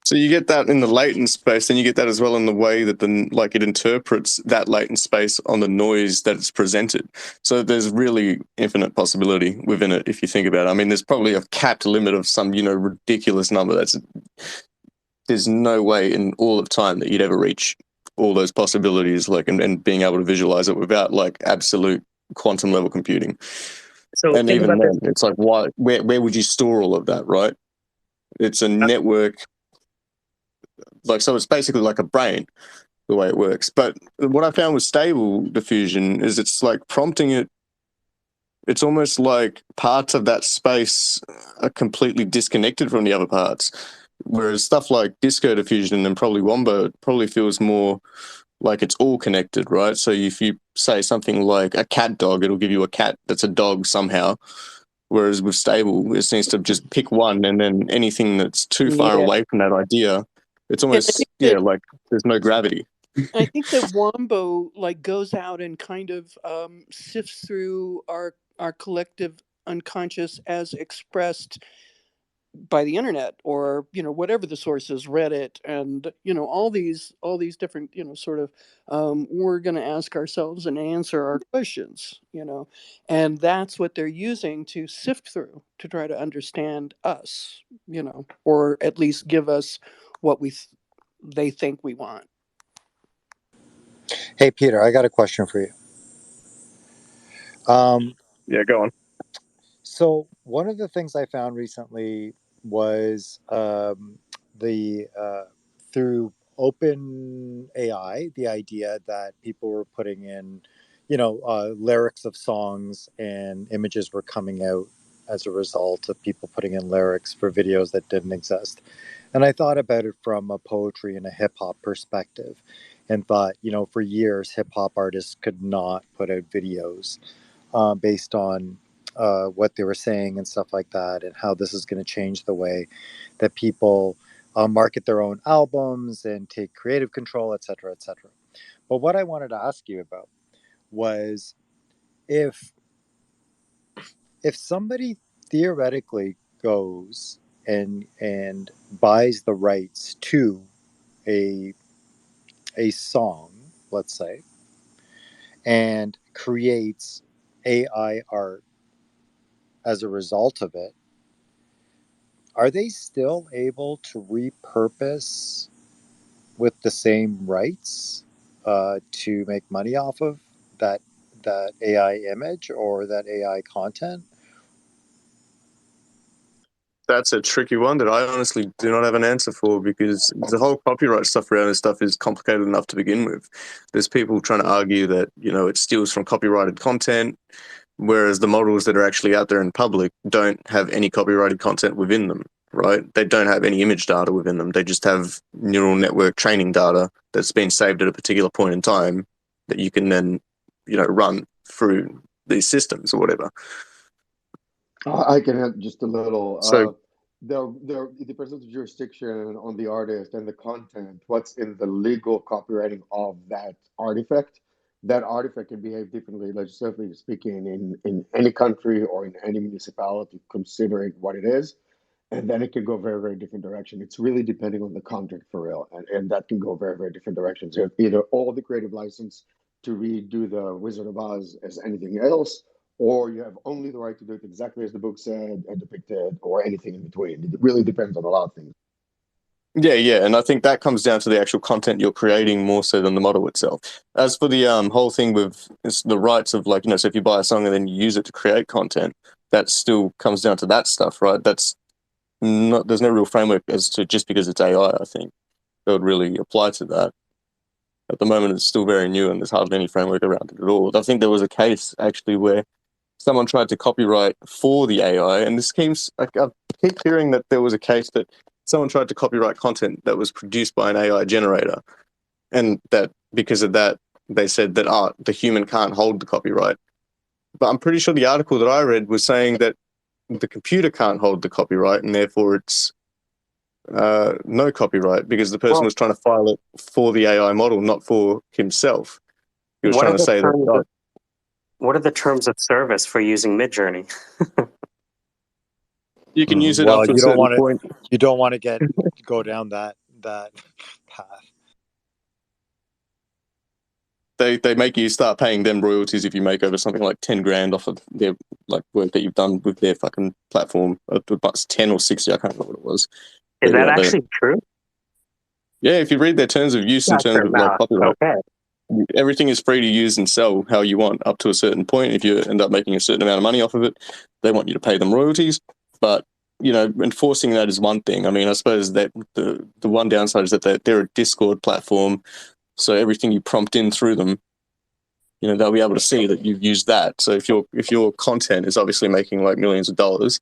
So you get that in the latent space, then you get that as well in the way that it interprets that latent space on the noise that it's presented. So there's really infinite possibility within it if you think about it. I mean, there's probably a capped limit of some ridiculous number. There's no way in all of time that you'd ever reach all those possibilities, and being able to visualize it without like absolute quantum level computing. So And think even about then, this. it's like, where would you store all of that, right? It's a network. So it's basically like a brain, the way it works. But what I found with stable diffusion is it's like prompting it. It's almost like parts of that space are completely disconnected from the other parts. Whereas stuff like disco diffusion and probably Wombo, it probably feels more like it's all connected, right? So if you say something like a cat dog, it'll give you a cat that's a dog somehow. Whereas with stable, it seems to just pick one, and then anything that's too far Yeah. away from that idea, it's I almost think that like there's no gravity. I think that Wombo like goes out and kind of sifts through our collective unconscious as expressed by the internet, or whatever the source is, Reddit, and all these different sort of we're going to ask ourselves and answer our questions, and that's what they're using to sift through to try to understand us, or at least give us what they think we want. Hey, Peter, I got a question for you. Yeah, go on. So one of the things I found recently was the through open AI, the idea that people were putting in, lyrics of songs, and images were coming out as a result of people putting in lyrics for videos that didn't exist. And I thought about it from a poetry and a hip hop perspective, and thought, for years, hip hop artists could not put out videos based on what they were saying and stuff like that, and how this is going to change the way that people market their own albums and take creative control, et cetera, et cetera. But what I wanted to ask you about was if somebody theoretically goes and buys the rights to a song, let's say, and creates AI art as a result of it, are they still able to repurpose with the same rights to make money off of that AI image or that AI content? That's a tricky one that I honestly do not have an answer for, because the whole copyright stuff around this stuff is complicated enough to begin with. There's people trying to argue that, it steals from copyrighted content, whereas the models that are actually out there in public don't have any copyrighted content within them, right? They don't have any image data within them. They just have neural network training data that's been saved at a particular point in time that you can then, run through these systems or whatever. I can add just a little. So It depends on the jurisdiction, on the artist and the content, what's in the legal copywriting of that artifact. That artifact can behave differently, legislatively speaking, in any country or in any municipality, considering what it is. And then it can go very, very different direction. It's really depending on the contract for real. And that can go very, very different directions. You have either all the creative license to redo the Wizard of Oz as anything else, or you have only the right to do it exactly as the book said and depicted, or anything in between. It really depends on a lot of things. yeah, and I think that comes down to the actual content you're creating more so than the model itself. As for the whole thing with the rights of, like, so if you buy a song and then you use it to create content, that still comes down to that stuff, right? That's not, there's no real framework as to just because it's AI, I think, that would really apply to that. At the moment, it's still very new and there's hardly any framework around it at all. I think there was a case actually where someone tried to copyright for the AI, and this seems, I keep hearing that there was a case that someone tried to copyright content that was produced by an AI generator, and that because of that, they said that the human can't hold the copyright. But I'm pretty sure the article that I read was saying that the computer can't hold the copyright, and therefore it's no copyright, because the person was trying to file it for the AI model, not for himself. He was trying to say that. What are the terms of service for using Midjourney? You can use it Well, up to a certain point. You don't want to go down that path. They make you start paying them royalties if you make over something like 10 grand off of their work that you've done with their fucking platform. It's 10 or 60, I can't remember what it was. Is that actually true? Yeah, if you read their terms of use in terms of copyright, everything is free to use and sell how you want up to a certain point. If you end up making a certain amount of money off of it, they want you to pay them royalties. But enforcing that is one thing. I mean, I suppose that the one downside is that they're a Discord platform, so everything you prompt in through them, they'll be able to see that you've used that. So if your content is obviously making like millions of dollars,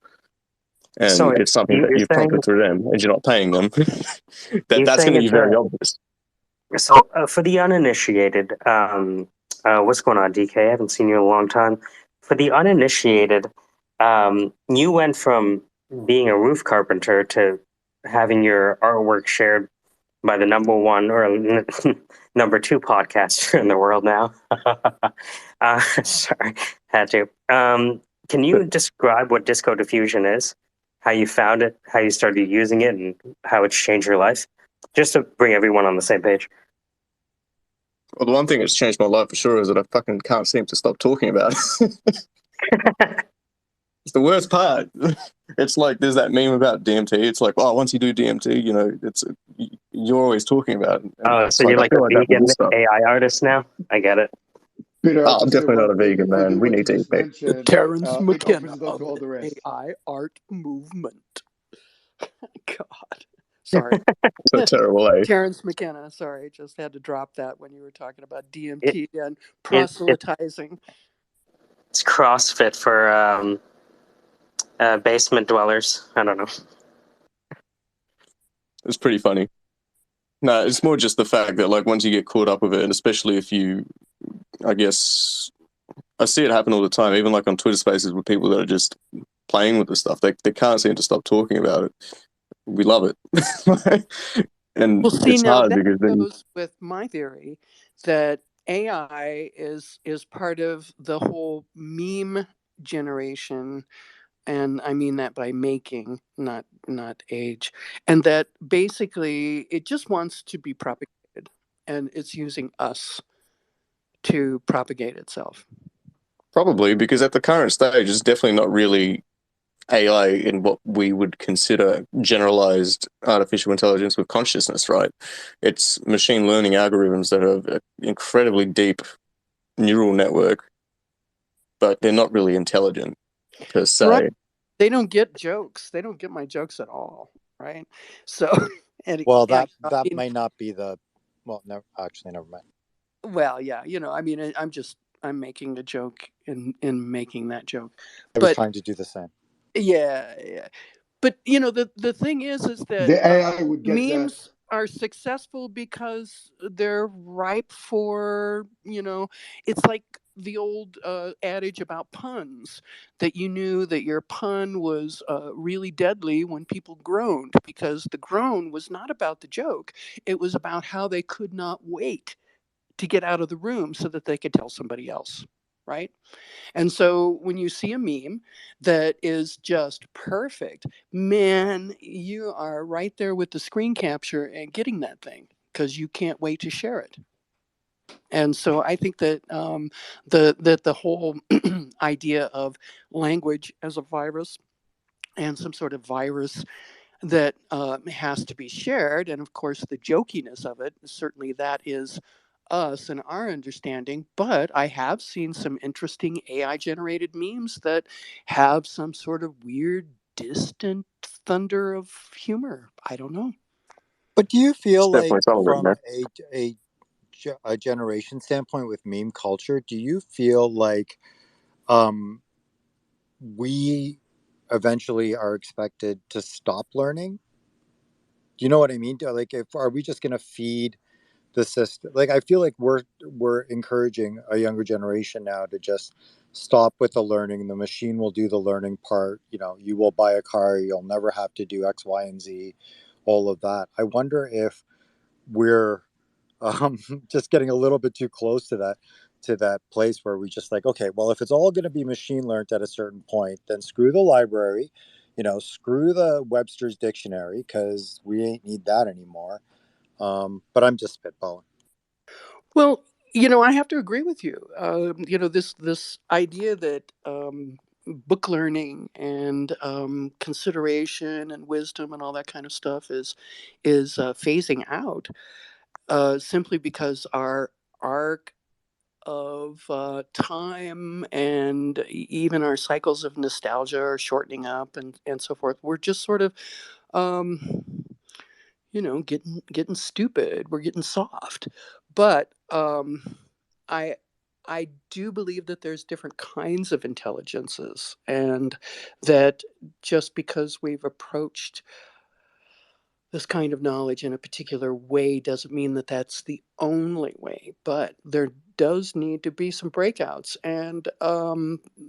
and it's something that you've prompted through them, and you're not paying them, that's going to be very obvious. So for the uninitiated, what's going on, DK? I haven't seen you in a long time. For the uninitiated, You went from being a roof carpenter to having your artwork shared by the number one or number two podcaster in the world now. Sorry, had to. Can you describe what Disco Diffusion is? How you found it, how you started using it, and how it's changed your life? Just to bring everyone on the same page. Well, the one thing that's changed my life for sure is that I fucking can't seem to stop talking about it. It's the worst part. It's like there's that meme about DMT. It's like, oh, once you do DMT, you know, you're always talking about it. And Oh, so you're I like feel a like that with vegan this stuff. AI artist now? I get it. Peter, I'll Oh, I'm just say definitely not one a thing vegan, with man. We what you need to eat just meat. mentioned, Terence in McKenna opposite of to all the the rest. AI art movement. God, sorry. So terrible, eh? Terence McKenna, sorry, just had to drop that when you were talking about DMT and It proselytizing. it's CrossFit for basement dwellers. I don't know. It's pretty funny. No, it's more just the fact that, like, once you get caught up with it, and especially if you, I guess, I see it happen all the time, even like on Twitter Spaces with people that are just playing with the stuff. They can't seem to stop talking about it. We love it. And Well, see, it's now hard that because then goes with my theory that AI is part of the whole meme generation, and I mean that by making, not age, and that basically it just wants to be propagated, and it's using us to propagate itself. probably because at the current stage, it's definitely not really AI in what we would consider generalized artificial intelligence with consciousness, right? It's machine learning algorithms that have an incredibly deep neural network, but they're not really intelligent per se. Right. They don't get jokes. They don't get my jokes at all, right? So, Well, I that mean, might not be the. Well, no, actually, never mind. well, yeah, I mean, I'm making a joke in making that joke, I was but trying to do the same. yeah. But the thing is that The AI would get that. memes are successful because they're ripe for it's like the old adage about puns, that you knew that your pun was really deadly when people groaned, because the groan was not about the joke, it was about how they could not wait to get out of the room so that they could tell somebody else, right? And so when you see a meme that is just perfect, man, you are right there with the screen capture and getting that thing because you can't wait to share it. And so I think that the whole idea of language as a virus, and some sort of virus that has to be shared, and of course the jokiness of it, certainly that is us and our understanding. But I have seen some interesting AI generated memes that have some sort of weird distant thunder of humor. I don't know. But do you It's feel like, definitely some of it, from man. a generation standpoint with meme culture, do you feel like um, we eventually are expected to stop learning? Do you know what I mean? Like, if are we just going to feed the system? Like, I feel like we're encouraging a younger generation now to just stop with the learning. The machine will do the learning part. You will buy a car, you'll never have to do X, Y, and Z, all of that. I wonder if we're um, just getting a little bit too close to that place where we just like, okay, well, if it's all going to be machine learned at a certain point, then screw the library, screw the Webster's dictionary, because we ain't need that anymore. But I'm just spitballing. Well, I have to agree with you. This idea that book learning and consideration and wisdom and all that kind of stuff is phasing out, simply because our arc of time and even our cycles of nostalgia are shortening up, and so forth. We're just sort of um, getting stupid. We're getting soft. But I I do believe that there's different kinds of intelligences, and that just because we've approached this kind of knowledge in a particular way doesn't mean that that's the only way. But there does need to be some breakouts, and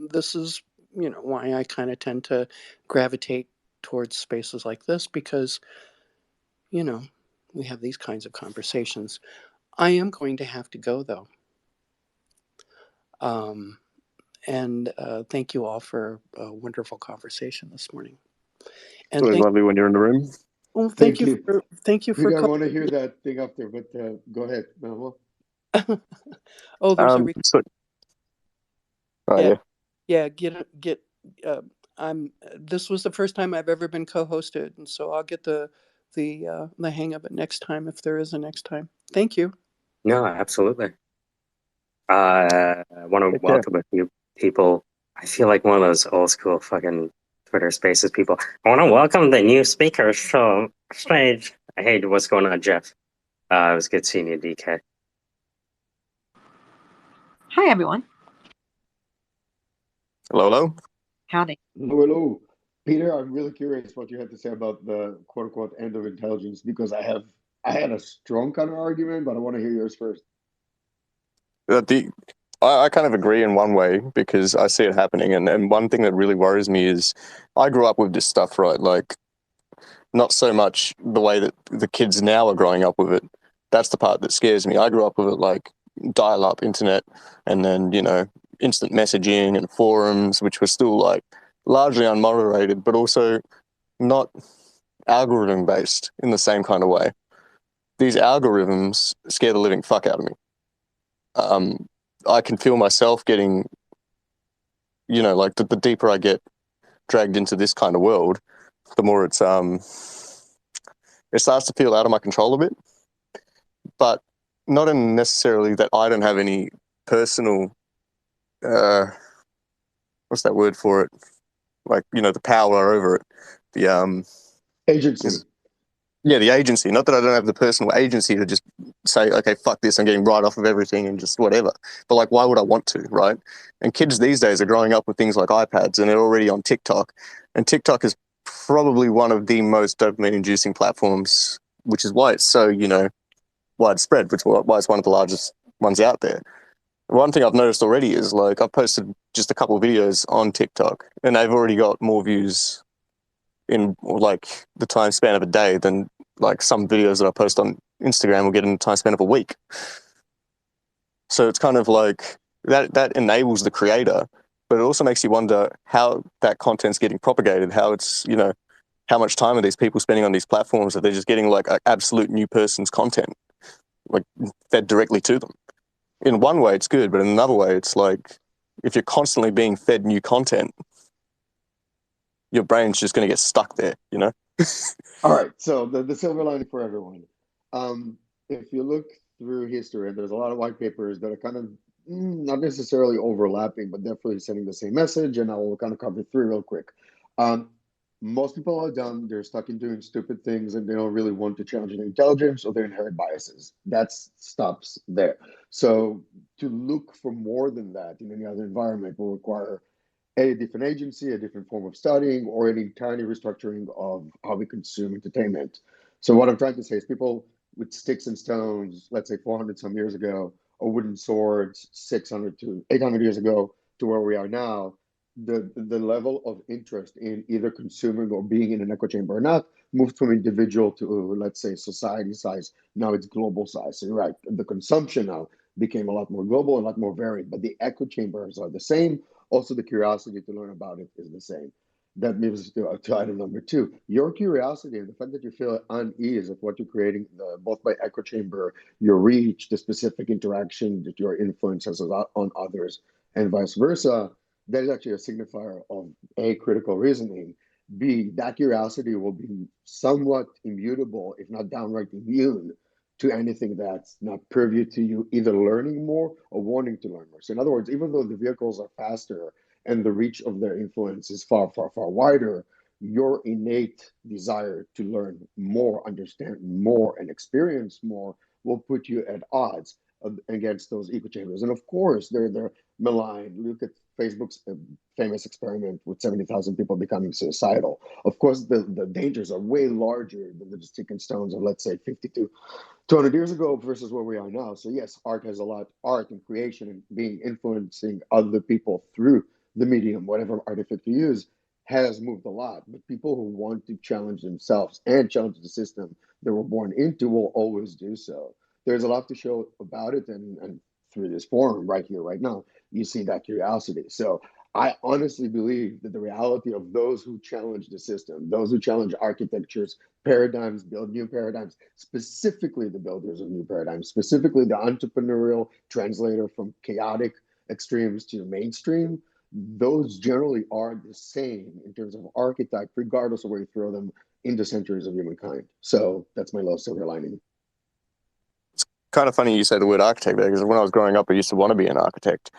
this is why I kind of tend to gravitate towards spaces like this, because we have these kinds of conversations. I am going to have to go, though. And thank you all for a wonderful conversation this morning. And Always lovely when you're in the room. well, Thank you. thank you for. Peter, I want to hear that thing after, but go ahead, Manuel. Oh, there's a. Yeah. Yeah. Get. This was the first time I've ever been co-hosted, and so I'll get the hang of it next time, if there is a next time. Thank you. No, absolutely. I want to welcome a few people. I feel like one of those old school fucking Twitter Spaces people. I want to welcome the new speakers to stage. Hey, what's going on, Jeff? It was good seeing you, DK. Hi, everyone. Hello. Howdy. Hello. Peter, I'm really curious what you had to say about the quote unquote end of intelligence, because I had a strong kind of argument, but I want to hear yours first. I kind of agree in one way, because I see it happening, and one thing that really worries me is I grew up with this stuff, right? Like, not so much the way that the kids now are growing up with it. That's the part that scares me. I grew up with it like dial-up internet, and then instant messaging and forums, which were still like largely unmoderated, but also not algorithm based in the same kind of way. These algorithms scare the living fuck out of me. I can feel myself getting, like the deeper I get dragged into this kind of world, the more it starts to feel out of my control a bit. But not in necessarily that I don't have any personal, what's that word for it? Like, the power over it. The agency. The agency. Not that I don't have the personal agency to just say, okay, fuck this, I'm getting right off of everything and just whatever. But like, why would I want to, right? And kids these days are growing up with things like iPads, and they're already on TikTok. And TikTok is probably one of the most dopamine-inducing platforms, which is why it's so, widespread, which is why it's one of the largest ones out there. One thing I've noticed already is, like, I've posted just a couple of videos on TikTok, and they've already got more views in like the time span of a day than like some videos that I post on Instagram will get in the time span of a week. So it's kind of like that enables the creator, but it also makes you wonder how that content's getting propagated, how it's, how much time are these people spending on these platforms that they're just getting like an absolute new person's content, like fed directly to them. In one way it's good, but in another way it's like, if you're constantly being fed new content, your brain's just going to get stuck there, All right, so the silver lining for everyone. If you look through history, there's a lot of white papers that are kind of not necessarily overlapping, but definitely sending the same message, and I will kind of cover three real quick. Most people are dumb, they're stuck in doing stupid things, and they don't really want to challenge their intelligence or their inherent biases. That stops there. So to look for more than that in any other environment will require a different agency, a different form of studying, or an entirely restructuring of how we consume entertainment. So what I'm trying to say is people with sticks and stones, let's say 400 some years ago, or wooden swords 600 to 800 years ago to where we are now, the level of interest in either consuming or being in an echo chamber or not moved from individual to, let's say, society size. Now it's global size. So you're right, the consumption now became a lot more global and a lot more varied, but the echo chambers are the same. Also, the curiosity to learn about it is the same. That moves us to item number two. Your curiosity and the fact that you feel unease at what you're creating, both by echo chamber, your reach, the specific interaction that your influence has on others, and vice versa, that is actually a signifier of A, critical reasoning. B, that curiosity will be somewhat immutable, if not downright immune, to anything that's not privy to you either learning more or wanting to learn more. So in other words, even though the vehicles are faster and the reach of their influence is far, far, far wider, your innate desire to learn more, understand more, and experience more will put you at odds against those echo chambers. And of course, they're maligned. Look at Facebook's famous experiment with 70,000 people becoming suicidal. Of course, the dangers are way larger than the stick and stones of, let's say, 52 200 years ago versus where we are now. So yes, art has a lot, art and creation and being influencing other people through the medium, whatever artifact you use, has moved a lot. But people who want to challenge themselves and challenge the system they were born into will always do so. There's a lot to show about it, and through this forum right here, right now, you see that curiosity. So I honestly believe that the reality of those who challenge the system, those who challenge architectures, paradigms, build new paradigms, specifically the builders of new paradigms, specifically the entrepreneurial translator from chaotic extremes to mainstream, those generally are the same in terms of archetype, regardless of where you throw them in the centuries of humankind. So that's my low silver lining. Kind of funny you say the word architect there, because when I was growing up, I used to want to be an architect.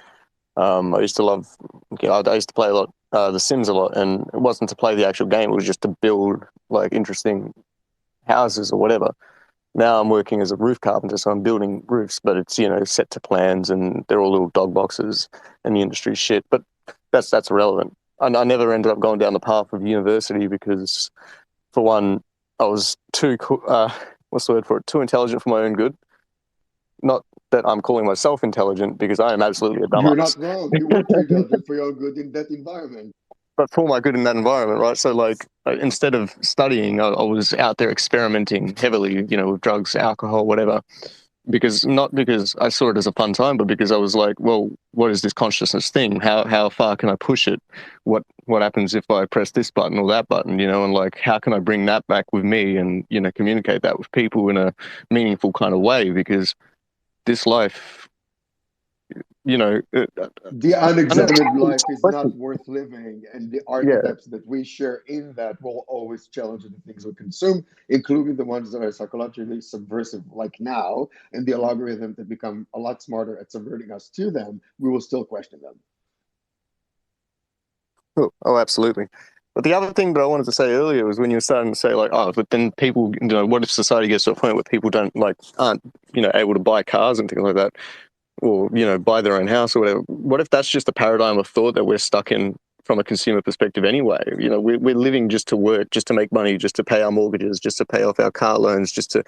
I used to love, I used to play a lot, The Sims a lot, and it wasn't to play the actual game, it was just to build like interesting houses or whatever. Now I'm working as a roof carpenter, so I'm building roofs, but it's, set to plans and they're all little dog boxes and the industry shit, but that's irrelevant. I never ended up going down the path of university because, for one, I was too, what's the word for it, too intelligent for my own good. Not that I'm calling myself intelligent, because I am absolutely a You're dumbass. not wrong. You were too intelligent for your own good in that environment. But for my good in that environment, right? So, like, instead of studying, I was out there experimenting heavily, with drugs, alcohol, whatever. Not because I saw it as a fun time, but because I was like, well, what is this consciousness thing? How far can I push it? What happens if I press this button or that button? And like, how can I bring that back with me and communicate that with people in a meaningful kind of way? Because this life, The unexamined life is not worth living, and the yeah. archetypes that we share in that will always challenge the things we consume, including the ones that are psychologically subversive, like now, and the algorithm that become a lot smarter at subverting us to them. We will still question them. Oh, absolutely. But the other thing that I wanted to say earlier was when you were starting to say like, oh, but then people, what if society gets to a point where people aren't, able to buy cars and things like that, or, buy their own house or whatever. What if that's just a paradigm of thought that we're stuck in from a consumer perspective anyway? We're living just to work, just to make money, just to pay our mortgages, just to pay off our car loans, just to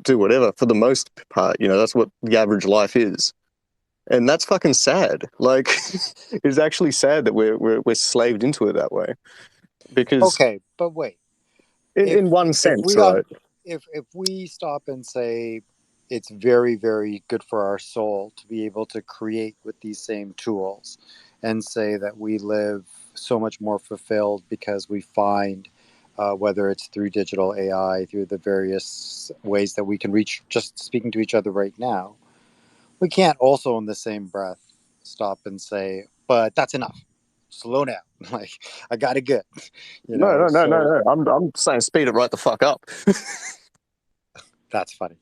do whatever for the most part. That's what the average life is. And that's fucking sad. Like, it's actually sad that we're slaved into it that way. Because Okay, but wait. in one If sense, we right? if we stop and say it's very, very good for our soul to be able to create with these same tools, and say that we live so much more fulfilled because we find, whether it's through digital AI, through the various ways that we can reach, just speaking to each other right now, we can't also in the same breath stop and say, but that's enough. Slow down. Like, I got it good. No. So I'm saying speed it right the fuck up. that's funny.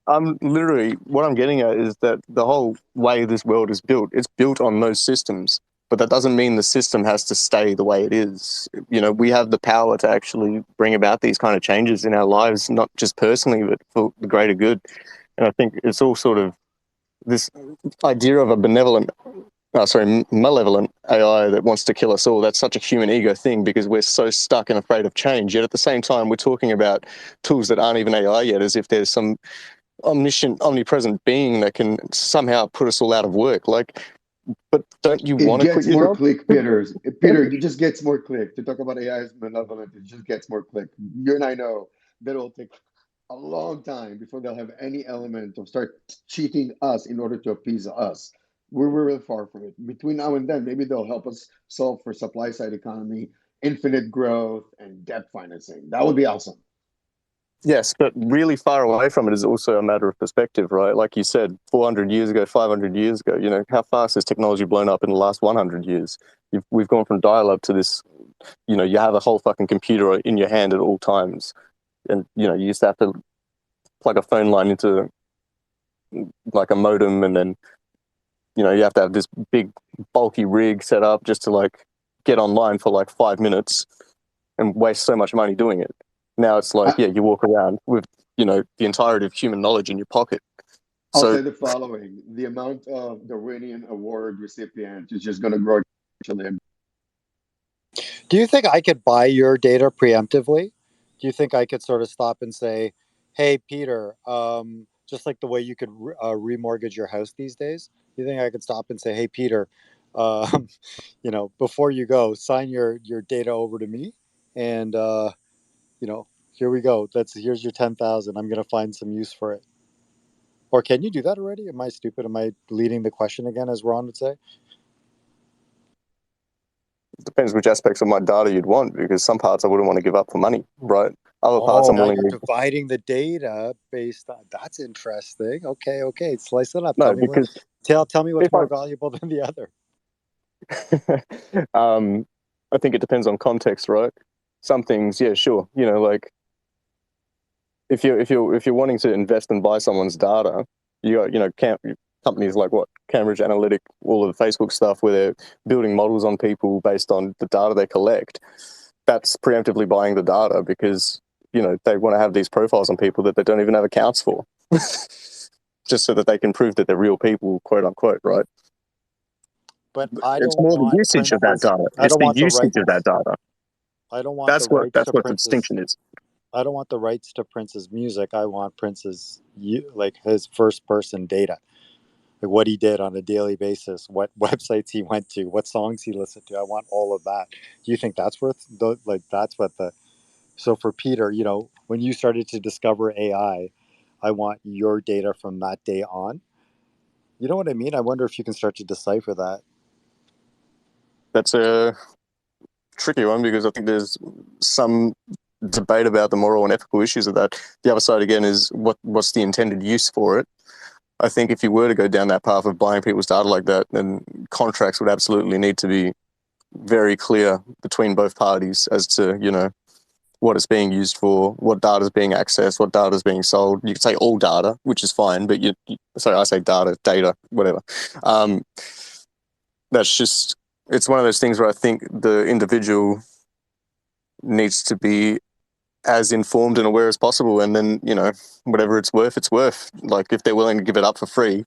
I'm literally, what I'm getting at is that the whole way this world is built, it's built on those systems, but that doesn't mean the system has to stay the way it is. We have the power to actually bring about these kind of changes in our lives, not just personally, but for the greater good. And I think it's all sort of this idea of a malevolent AI that wants to kill us all. That's such a human ego thing, because we're so stuck and afraid of change. Yet at the same time, we're talking about tools that aren't even AI yet, as if there's some omniscient, omnipresent being that can somehow put us all out of work. Like, but don't you It want to quit gets your more job? click, Peter. Peter, it just gets more click. To talk about AI as malevolent, it just gets more click. You and I know that it'll take a long time before they'll have any element of start cheating us in order to appease us. We're really far from it. Between now and then, maybe they'll help us solve for supply side economy, infinite growth, and debt financing. That would be awesome. Yes, but really far away from it is also a matter of perspective, right? Like you said, 400 years ago, 500 years ago, how fast has technology blown up in the last 100 years? We've gone from dial-up to this, you have a whole fucking computer in your hand at all times. And, you used to have to plug a phone line into like a modem, and then, you have to have this big bulky rig set up just to like get online for like 5 minutes and waste so much money doing it. Now it's like, I, yeah, you walk around with, the entirety of human knowledge in your pocket. I'll So say the following: the amount of Darwinian Award recipients is just going to grow exponentially. Do you think I could buy your data preemptively? Do you think I could sort of stop and say, "Hey, Peter," just like the way you could remortgage your house these days? Do you think I could stop and say, "Hey, Peter, um, before you go, sign your data over to me, and here we go. Here's your 10,000. I'm gonna find some use for it. Or can you do that already? Am I stupid? Am I leading the question again, as Ron would say? Depends which aspects of my data you'd want, because some parts I wouldn't want to give up for money, right? Other parts Oh, I'm now willing you're to. dividing the data based on. That's interesting. Okay. Slice it up. No, because Tell me what's if I more valuable than the other. I think it depends on context, right? Some things, yeah, sure. Like if you're wanting to invest and buy someone's data, you got companies like what Cambridge Analytic, all of the Facebook stuff, where they're building models on people based on the data they collect. That's preemptively buying the data because they want to have these profiles on people that they don't even have accounts for, just so that they can prove that they're real people, quote unquote, right? But I It's don't more the want usage of that Prince's. data. I It's don't the want the usage of that rights. data. I don't want the That's what rights that's to what the Prince's. distinction is. I don't want the rights to Prince's music. I want Prince's like his first person data, like what he did on a daily basis, what websites he went to, what songs he listened to. I want all of that. Do you think that's worth like that's what the so for Peter, when you started to discover AI, I want your data from that day on. You know what I mean? I wonder if you can start to decipher that. That's a tricky one because I think there's some debate about the moral and ethical issues of that. The other side again is what's the intended use for it. I think if you were to go down that path of buying people's data like that, then contracts would absolutely need to be very clear between both parties as to what it's being used for, what data is being accessed, what data is being sold. You could say all data, which is fine, but sorry, I say data, whatever. That's just, it's one of those things where I think the individual needs to be as informed and aware as possible, and then whatever it's worth, it's worth. Like if they're willing to give it up for free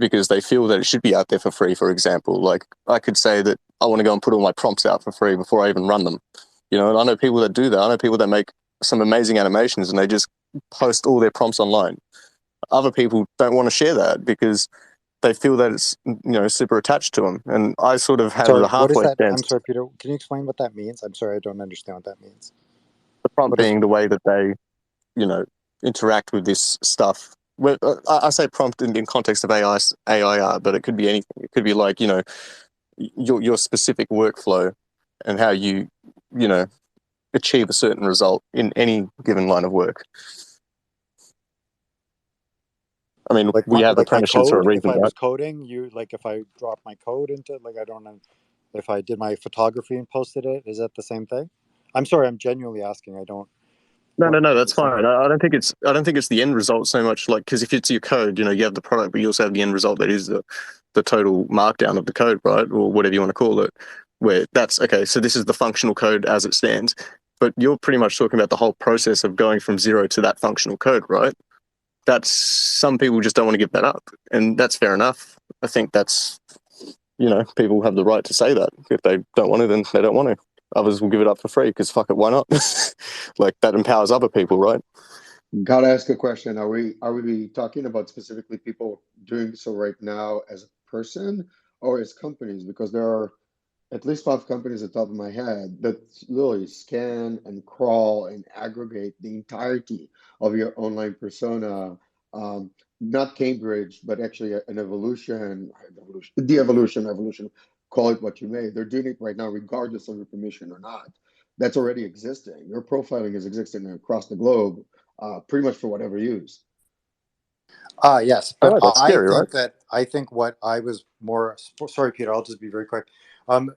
because they feel that it should be out there for free, for example, like I could say that I want to go and put all my prompts out for free before I even run them. And I know people that do that. I know people that make some amazing animations and they just post all their prompts online. Other people don't want to share that because they feel that it's super attached to them. And I sort of have Sorry, the what is halfway that? I'm stance. sorry, Peter. Can you explain what that means? I'm sorry, I don't understand what that means. The prompt What is being the way that they interact with this stuff. Well, I say prompt in context of AI art, but it could be anything. It could be like your specific workflow and how you know achieve a certain result in any given line of work. I mean, like we have my apprenticeships for a code? If reason, I right? was coding, if I drop my code into like I don't know, if I did my photography and posted it, is that the same thing? I'm sorry, I'm genuinely asking. I don't. No, that's It's not. fine. I don't think it's the end result so much, like, because if it's your code, you have the product, but you also have the end result that is the total markdown of the code, right, or whatever you want to call it. Where that's okay. So this is the functional code as it stands, but you're pretty much talking about the whole process of going from zero to that functional code, right? That's some people just don't want to give that up, and that's fair enough. I think that's people have the right to say that. If they don't want to, then they don't want to. Others will give it up for free because fuck it, why not? Like that empowers other people, right? Gotta ask a question. Are we talking about specifically people doing so right now as a person or as companies? Because there are at least five companies at the top of my head that literally scan and crawl and aggregate the entirety of your online persona. Not Cambridge, but actually an evolution, call it what you may. They're doing it right now, regardless of your permission or not. That's already existing. Your profiling is existing across the globe, pretty much for whatever use. Yes, I but know that's scary, right? I think what I was more sorry, Peter. I'll just be very quick.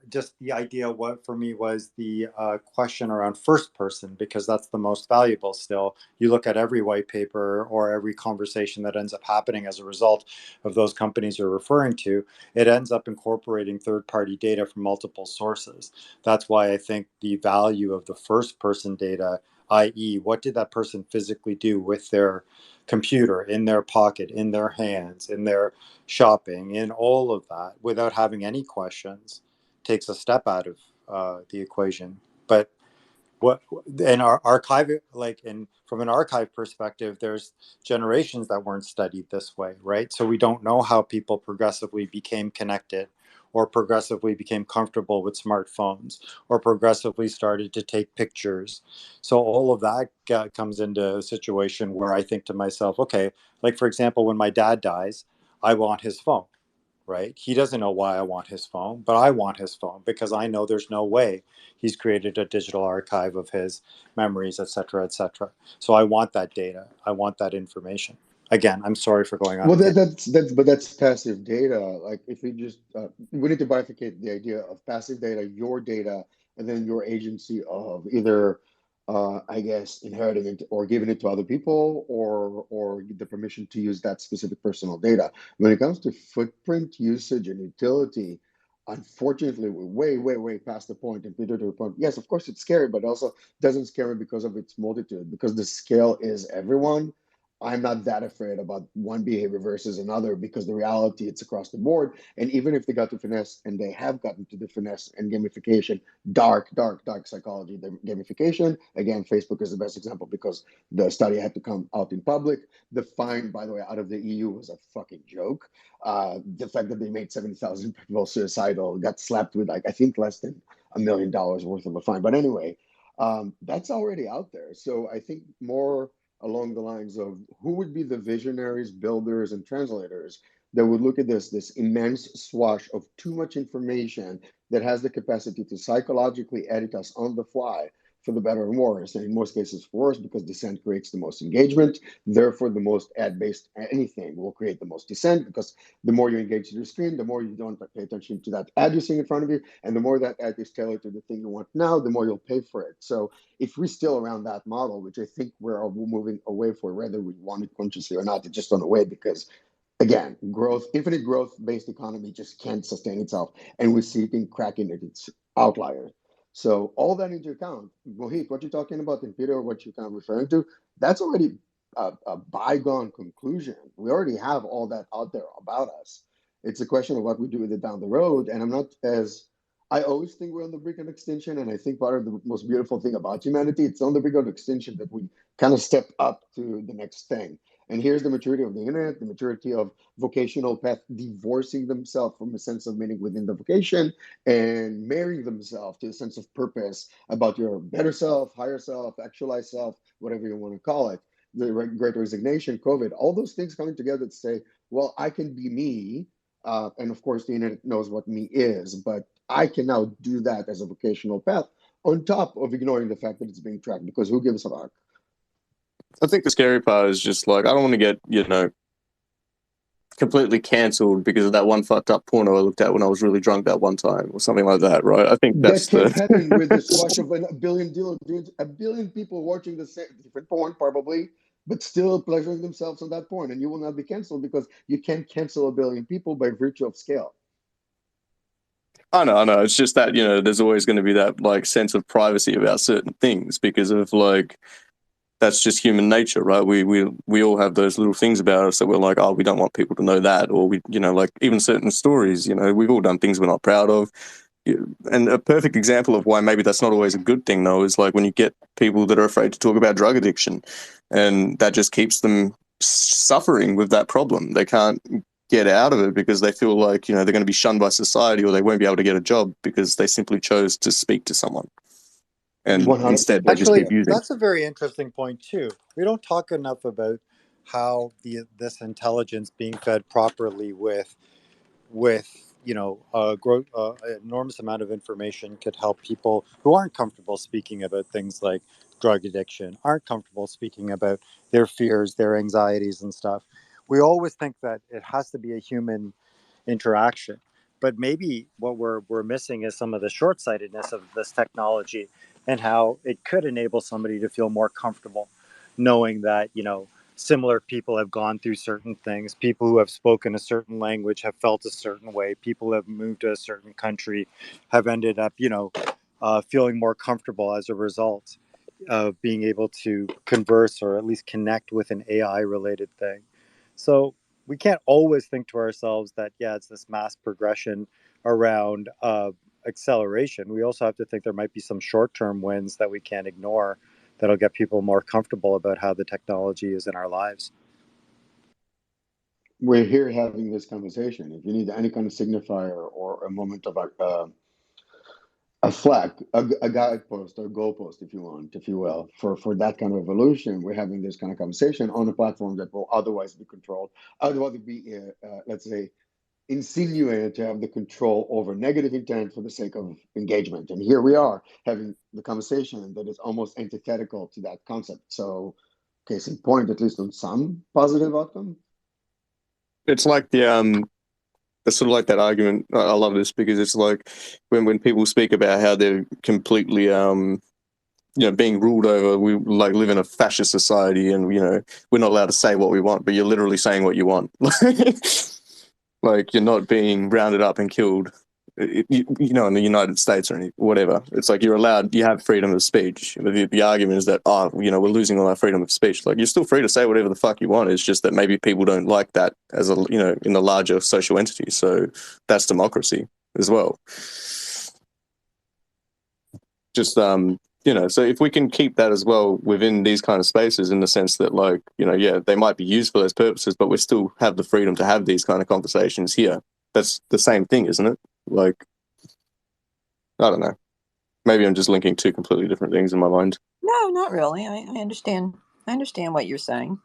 Just the idea what for me was the question around first person because that's the most valuable. Still, you look at every white paper or every conversation that ends up happening as a result of those companies you're referring to. It ends up incorporating third party data from multiple sources. That's why I think the value of the first person data, i.e., what did that person physically do with their computer in their pocket, in their hands, in their shopping, in all of that without having any questions takes a step out of the equation. But what in our archive, like in from an archive perspective, there's generations that weren't studied this way, right? So we don't know how people progressively became connected or progressively became comfortable with smartphones, or progressively started to take pictures. So all of that comes into a situation where I think to myself, okay, like for example, when my dad dies, I want his phone, right? He doesn't know why I want his phone, but I want his phone because I know there's no way he's created a digital archive of his memories, et cetera, et cetera. So I want that data. I want that information. Again, I'm sorry for going on Well, a tangent. that's passive data. Like if we just we need to bifurcate the idea of passive data, your data, and then your agency of either, I guess, inheriting it or giving it to other people, or the permission to use that specific personal data. When it comes to footprint usage and utility, unfortunately, we're way past the point. And Peter, to your point, yes, of course, it's scary, but also doesn't scare me because of its multitude, because the scale is everyone. I'm not that afraid about one behavior versus another because the reality it's across the board. And even if they got to finesse, and they have gotten to the finesse and gamification, dark psychology, the gamification. Again, Facebook is the best example because the study had to come out in public. The fine, by the way, out of the EU was a fucking joke. The fact that they made 70,000 people suicidal, got slapped with, like, I think less than $1 million worth of a fine. But anyway, that's already out there. So I think more along the lines of who would be the visionaries, builders, and translators that would look at this immense swash of too much information that has the capacity to psychologically edit us on the fly for the better and worse, and in most cases for worse, because dissent creates the most engagement. Therefore, the most ad-based anything will create the most dissent, because the more you engage your screen, the more you don't pay attention to that ad you're seeing in front of you, and the more that ad is tailored to the thing you want now, the more you'll pay for it. So if we're still around that model, which I think we're moving away for, whether we want it consciously or not, it's just on the way, because again, infinite growth based economy just can't sustain itself. And we see it cracking at its outliers. So all that into account, Mohit, what you're talking about, and Peter, what you're kind of referring to, that's already a bygone conclusion. We already have all that out there about us. It's a question of what we do with it down the road. And I always think we're on the brink of extinction. And I think part of the most beautiful thing about humanity, it's on the brink of extinction that we kind of step up to the next thing. And here's the maturity of the internet, the maturity of vocational path divorcing themselves from a sense of meaning within the vocation and marrying themselves to a sense of purpose about your better self, higher self, actualized self, whatever you want to call it. The great resignation, COVID, all those things coming together to say, well, I can be me. And of course, the internet knows what me is, but I can now do that as a vocational path on top of ignoring the fact that it's being tracked, because who gives a fuck? I think the scary part is just like, I don't want to get, completely cancelled because of that one fucked up porno I looked at when I was really drunk that one time or something like that, right? I think That that's can't the. happen with the swash of a billion dudes, a billion people watching the same different porn, probably, but still pleasuring themselves on that porn, and you will not be canceled because you can't cancel a billion people by virtue of scale. I know. It's just that, there's always going to be that like sense of privacy about certain things because of like, that's just human nature, right? We all have those little things about us that we're like, oh, we don't want people to know that, or we, like even certain stories, we've all done things we're not proud of. And a perfect example of why maybe that's not always a good thing, though, is like when you get people that are afraid to talk about drug addiction, and that just keeps them suffering with that problem. They can't get out of it because they feel like, they're going to be shunned by society, or they won't be able to get a job because they simply chose to speak to someone. And 100. instead, they just Actually, keep using. that's a very interesting point too. We don't talk enough about how this intelligence being fed properly with an enormous amount of information could help people who aren't comfortable speaking about things like drug addiction, aren't comfortable speaking about their fears, their anxieties and stuff. We always think that it has to be a human interaction. But maybe what we're missing is some of the short-sightedness of this technology and how it could enable somebody to feel more comfortable knowing that, similar people have gone through certain things. People who have spoken a certain language have felt a certain way. People who have moved to a certain country have ended up, feeling more comfortable as a result of being able to converse or at least connect with an AI related thing. So we can't always think to ourselves that, yeah, it's this mass progression around acceleration. We also have to think there might be some short-term wins that we can't ignore that'll get people more comfortable about how the technology is in our lives. we're here having this conversation. If you need any kind of signifier or a moment of a flag, a guidepost or goalpost, if you want, if you will, for that kind of evolution, we're having this kind of conversation on a platform that will otherwise be controlled, otherwise be, let's say, insinuated to have the control over negative intent for the sake of engagement. And here we are having the conversation that is almost antithetical to that concept. So, case in point, at least on some positive outcome. It's like the it's sort of like that argument. I love this because it's like when people speak about how they're completely being ruled over. We like live in a fascist society, and we're not allowed to say what we want, but you're literally saying what you want. Like you're not being rounded up and killed, in the United States or whatever. It's like you have freedom of speech. The argument is that, we're losing all our freedom of speech. Like you're still free to say whatever the fuck you want. It's just that maybe people don't like that as in the larger social entity. So that's democracy as well. Just, so if we can keep that as well within these kind of spaces, in the sense that, like, they might be used for those purposes, but we still have the freedom to have these kind of conversations here. That's the same thing, isn't it? Like, I don't know. Maybe I'm just linking two completely different things in my mind. No, not really. I understand. I understand what you're saying.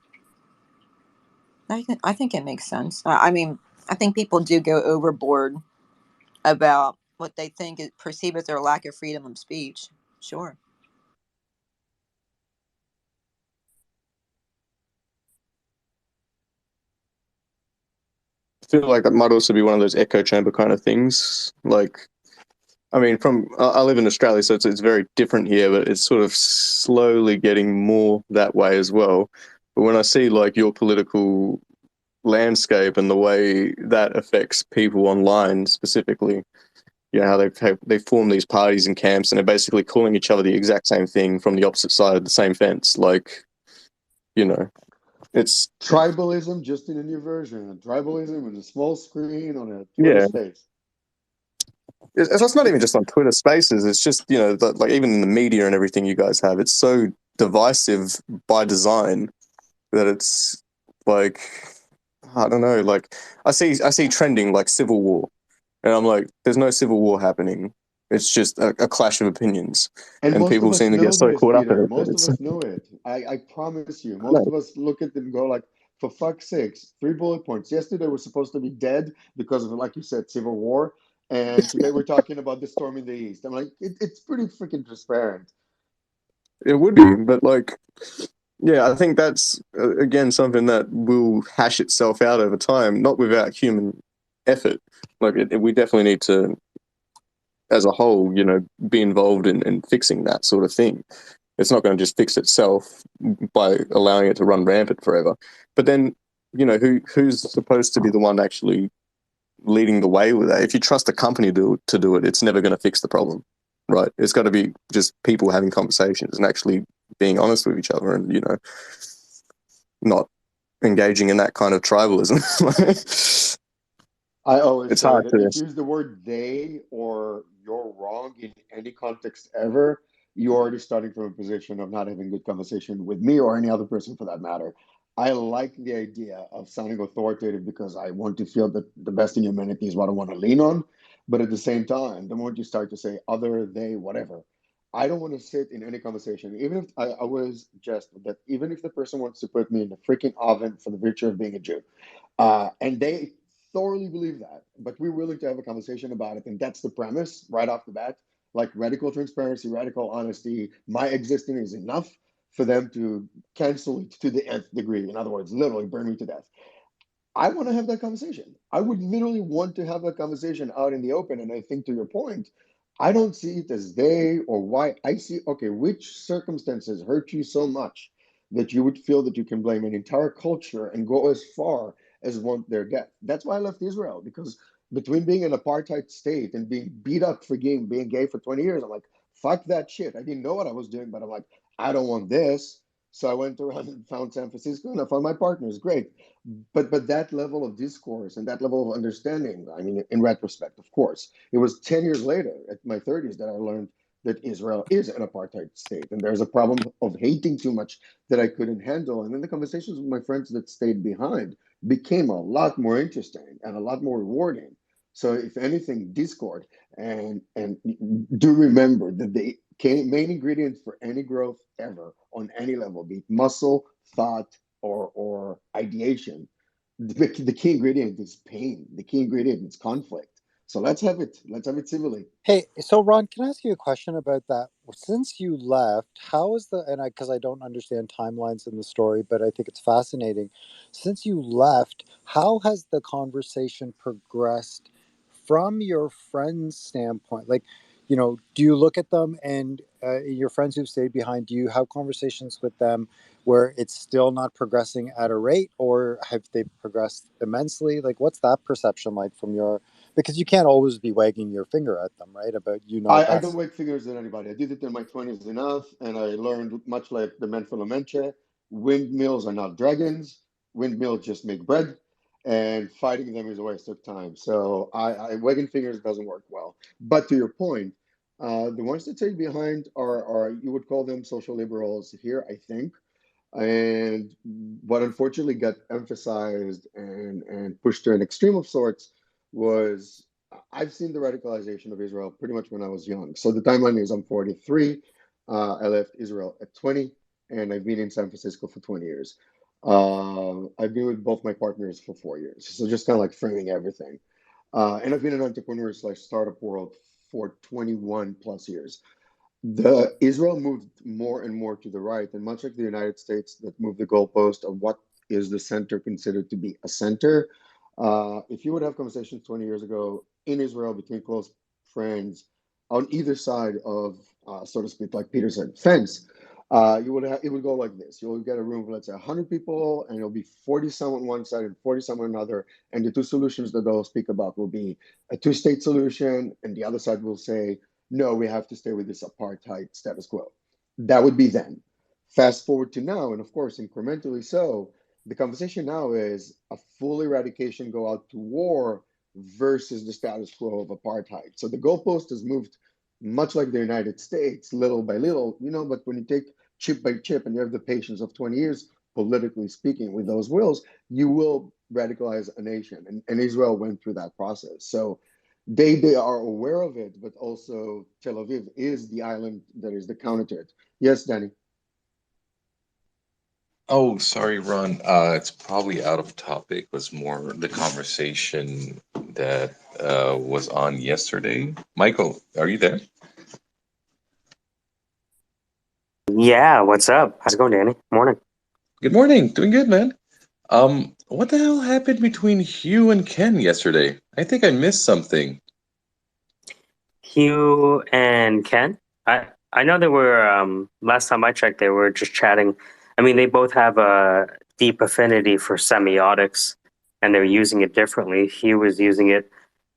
I think it makes sense. I mean, I think people do go overboard about what they think is perceive as their lack of freedom of speech. Sure. I feel like that might also be one of those echo chamber kind of things. Like, I mean, I live in Australia, so it's very different here, but it's sort of slowly getting more that way as well. But when I see like your political landscape and the way that affects people online specifically, how they form these parties and camps, and they're basically calling each other the exact same thing from the opposite side of the same fence. Like, it's Tribalism just in a new version. Tribalism with a small screen on a Twitter yeah. space. It's not even just on Twitter Spaces. It's just like even in the media and everything you guys have. It's so divisive by design that it's like, I don't know. Like I see trending like civil war, and I'm like, there's no civil war happening. It's just a clash of opinions, And and most of people us seem to get know so this, caught up in Peter. it. Most of us know it. I promise you. Most No, of us look at it and go like, for fuck's sakes, 3 bullet points. Yesterday we're supposed to be dead because of, like you said, civil war. And today we're talking about the storm in the east. I'm like, it's pretty freaking transparent. it would be, but like, yeah, I think that's again something that will hash itself out over time, not without human effort. Like we definitely need to, as a whole, be involved in fixing that sort of thing. It's not going to just fix itself by allowing it to run rampant forever. But then, who's supposed to be the one actually leading the way with that? If you trust a company to do it, it's never going to fix the problem, right? It's got to be just people having conversations and actually being honest with each other, and not engaging in that kind of tribalism. I always It's say hard that to. if you use the word they or you're wrong in any context ever, you're already starting from a position of not having good conversation with me or any other person for that matter. I like the idea of sounding authoritative because I want to feel that the best in humanity is what I want to lean on. But at the same time, the moment you start to say other, they, whatever, I don't want to sit in any conversation, even if I was just that, even if the person wants to put me in the freaking oven for the virtue of being a Jew. And they thoroughly believe that, but we're willing to have a conversation about it. And that's the premise right off the bat. Like radical transparency, radical honesty. My existing is enough for them to cancel it to the nth degree. In other words, literally burn me to death. I want to have that conversation. I would literally want to have that conversation out in the open. And I think to your point, I don't see it as they or why. I see, okay, which circumstances hurt you so much that you would feel that you can blame an entire culture and go as far as want their death. That's why I left Israel, because between being an apartheid state and being beat up for being gay for 20 years, I'm like, fuck that shit. I didn't know what I was doing, but I'm like, I don't want this. So I went around and found San Francisco and I found my partners. Great. But that level of discourse and that level of understanding, I mean, in retrospect, of course, it was 10 years later at my 30s that I learned that Israel is an apartheid state, and there's a problem of hating too much that I couldn't handle. And then the conversations with my friends that stayed behind became a lot more interesting and a lot more rewarding. So, if anything, discord and do remember that the main ingredient for any growth ever on any level, be it muscle, thought, or ideation, the key ingredient is pain. The key ingredient is conflict. So let's have it. Let's have it civilly. Hey, so Ron, can I ask you a question about that? Since you left, how is the, and because I don't understand timelines in the story, but I think it's fascinating. Since you left, how has the conversation progressed from your friends' standpoint? Like, do you look at them and your friends who've stayed behind, do you have conversations with them where it's still not progressing at a rate, or have they progressed immensely? Like, what's that perception like from your, because you can't always be wagging your finger at them, right? About I don't that's wake fingers at anybody. I did it in my 20s enough, and I learned, much like the men from La Mancha, windmills are not dragons. Windmills just make bread, and fighting them is a waste of time. So wagging fingers doesn't work well. But to your point, the ones that stay behind are you would call them social liberals here, I think. And what unfortunately got emphasized and pushed to an extreme of sorts was, I've seen the radicalization of Israel pretty much when I was young. So the timeline is I'm 43. I left Israel at 20, and I've been in San Francisco for 20 years. I've been with both my partners for 4 years. So just kind of like framing everything. And I've been an entrepreneur slash startup world for 21 plus years. The Israel moved more and more to the right, and much like the United States that moved the goalpost of what is the center considered to be a center. If you would have conversations 20 years ago in Israel between close friends on either side of, so to speak, like Peter said, fence, it would go like this. You'll get a room of, let's say, 100 people, and it'll be 40 some on one side and 40 some on another. And the two solutions that they'll speak about will be a two-state solution, and the other side will say, no, we have to stay with this apartheid status quo. That would be then. Fast forward to now, and of course, incrementally so, the conversation now is a full eradication, go out to war versus the status quo of apartheid. So the goalpost has moved much like the United States, little by little, but when you take chip by chip and you have the patience of 20 years, politically speaking, with those wills, you will radicalize a nation. And Israel went through that process. So they are aware of it, but also Tel Aviv is the island that is the counter to it. Yes, Danny. Oh, sorry, Ron. It's probably out of topic. It was more the conversation that was on yesterday. Michael, are you there? Yeah, what's up? How's it going, Danny? Morning. Good morning. Doing good, man. What the hell happened between Hugh and Ken yesterday? I think I missed something. Hugh and Ken? I know they were, last time I checked, they were just chatting. I mean, they both have a deep affinity for semiotics, and they're using it differently. Hugh was using it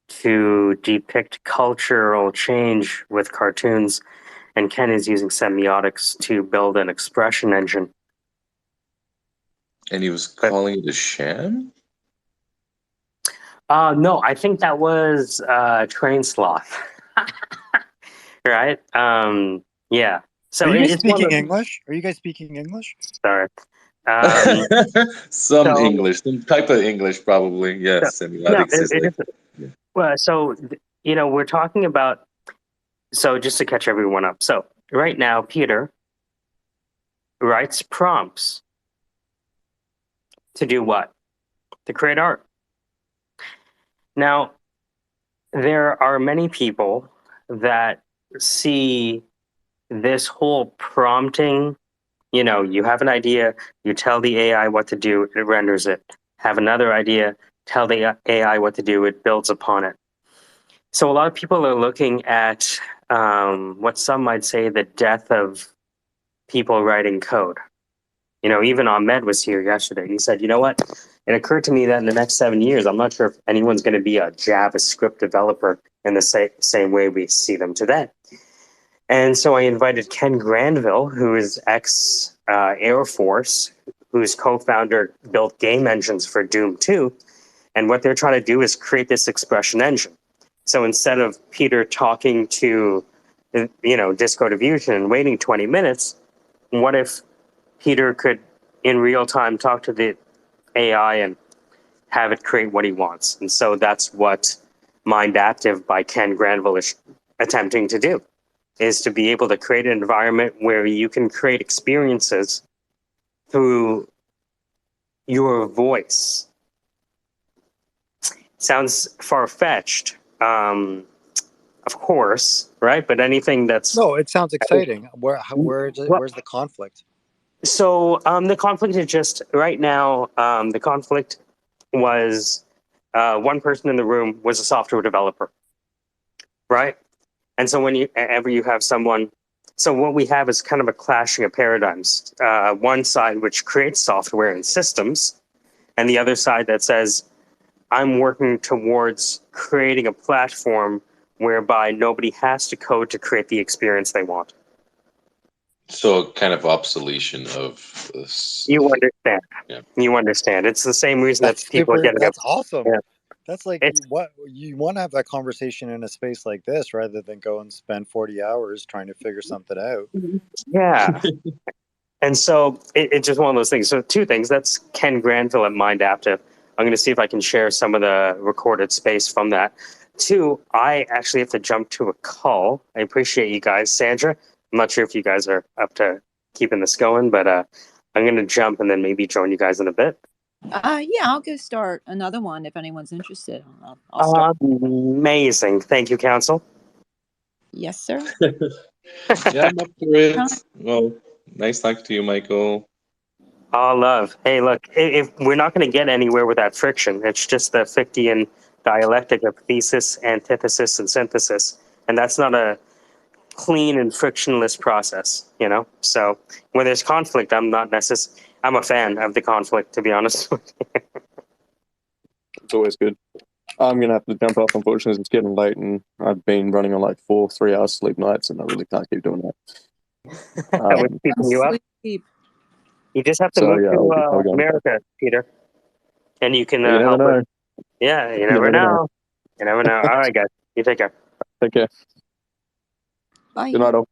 to depict cultural change with cartoons, and Ken is using semiotics to build an expression engine. And he was calling it a sham? No, I think that was Train Sloth. Right? Yeah. So Are you guys it's one speaking of, English? Are you guys speaking English? sorry. Some So, English, some type of English, probably. Yes, no, semiotics is like. Yeah. well, so, we're talking about, so just to catch everyone up. So right now, Peter writes prompts to do what? To create art. Now, there are many people that see this whole prompting, you have an idea, you tell the AI what to do, it renders it. Have another idea, tell the AI what to do, it builds upon it. So a lot of people are looking at what some might say the death of people writing code. Even Ahmed was here yesterday. He said, you know what? It occurred to me that in the next 7 years, I'm not sure if anyone's going to be a JavaScript developer in the same way we see them today. And so I invited Ken Granville, who is ex-Air Force, whose co-founder built game engines for Doom 2. And what they're trying to do is create this expression engine. So instead of Peter talking to Disco diffusion and waiting 20 minutes. What if Peter could, in real time, talk to the AI and have it create what he wants? And so that's what Mind Active by Ken Granville is attempting to do, is to be able to create an environment where you can create experiences through your voice. Sounds far-fetched, of course, right? But anything that's... No, it sounds exciting. Where's the conflict? So the conflict is just right now. The conflict was one person in the room was a software developer, right? And so whenever you have someone, so what we have is kind of a clashing of paradigms. One side which creates software and systems, and the other side that says, I'm working towards creating a platform whereby nobody has to code to create the experience they want. So kind of obsolescence of this. You understand. Yeah. You understand. It's the same reason that people get it. That's awesome. Yeah. That's like what you want to have that conversation in a space like this rather than go and spend 40 hours trying to figure something out. Yeah. And so it's just one of those things. So two things. That's Ken Granville at Mind Active. I'm going to see if I can share some of the recorded space from that. Two, I actually have to jump to a call. I appreciate you guys. Sandra, I'm not sure if you guys are up to keeping this going, but I'm going to jump and then maybe join you guys in a bit. Yeah, I'll go start another one if anyone's interested. I'll start. Amazing. Thank you, Council. Yes, sir. Yeah, I'm up for it. Well, nice talking to you, Michael. All love. Hey, look, if we're not going to get anywhere with that friction, it's just the Fichtean dialectic of thesis, antithesis, and synthesis. And that's not a clean and frictionless process, So when there's conflict, I'm a fan of the conflict, to be honest. It's always good. I'm gonna have to jump off, unfortunately. It's getting late, and I've been running on like 3 hours sleep nights, and I really can't keep doing that. I was keeping you up. You just have to move to I'll go. America, Peter, and you can You never help know. with. Yeah, you never know. You never know. All right, guys, you take care. Take care. Bye. Good night, all.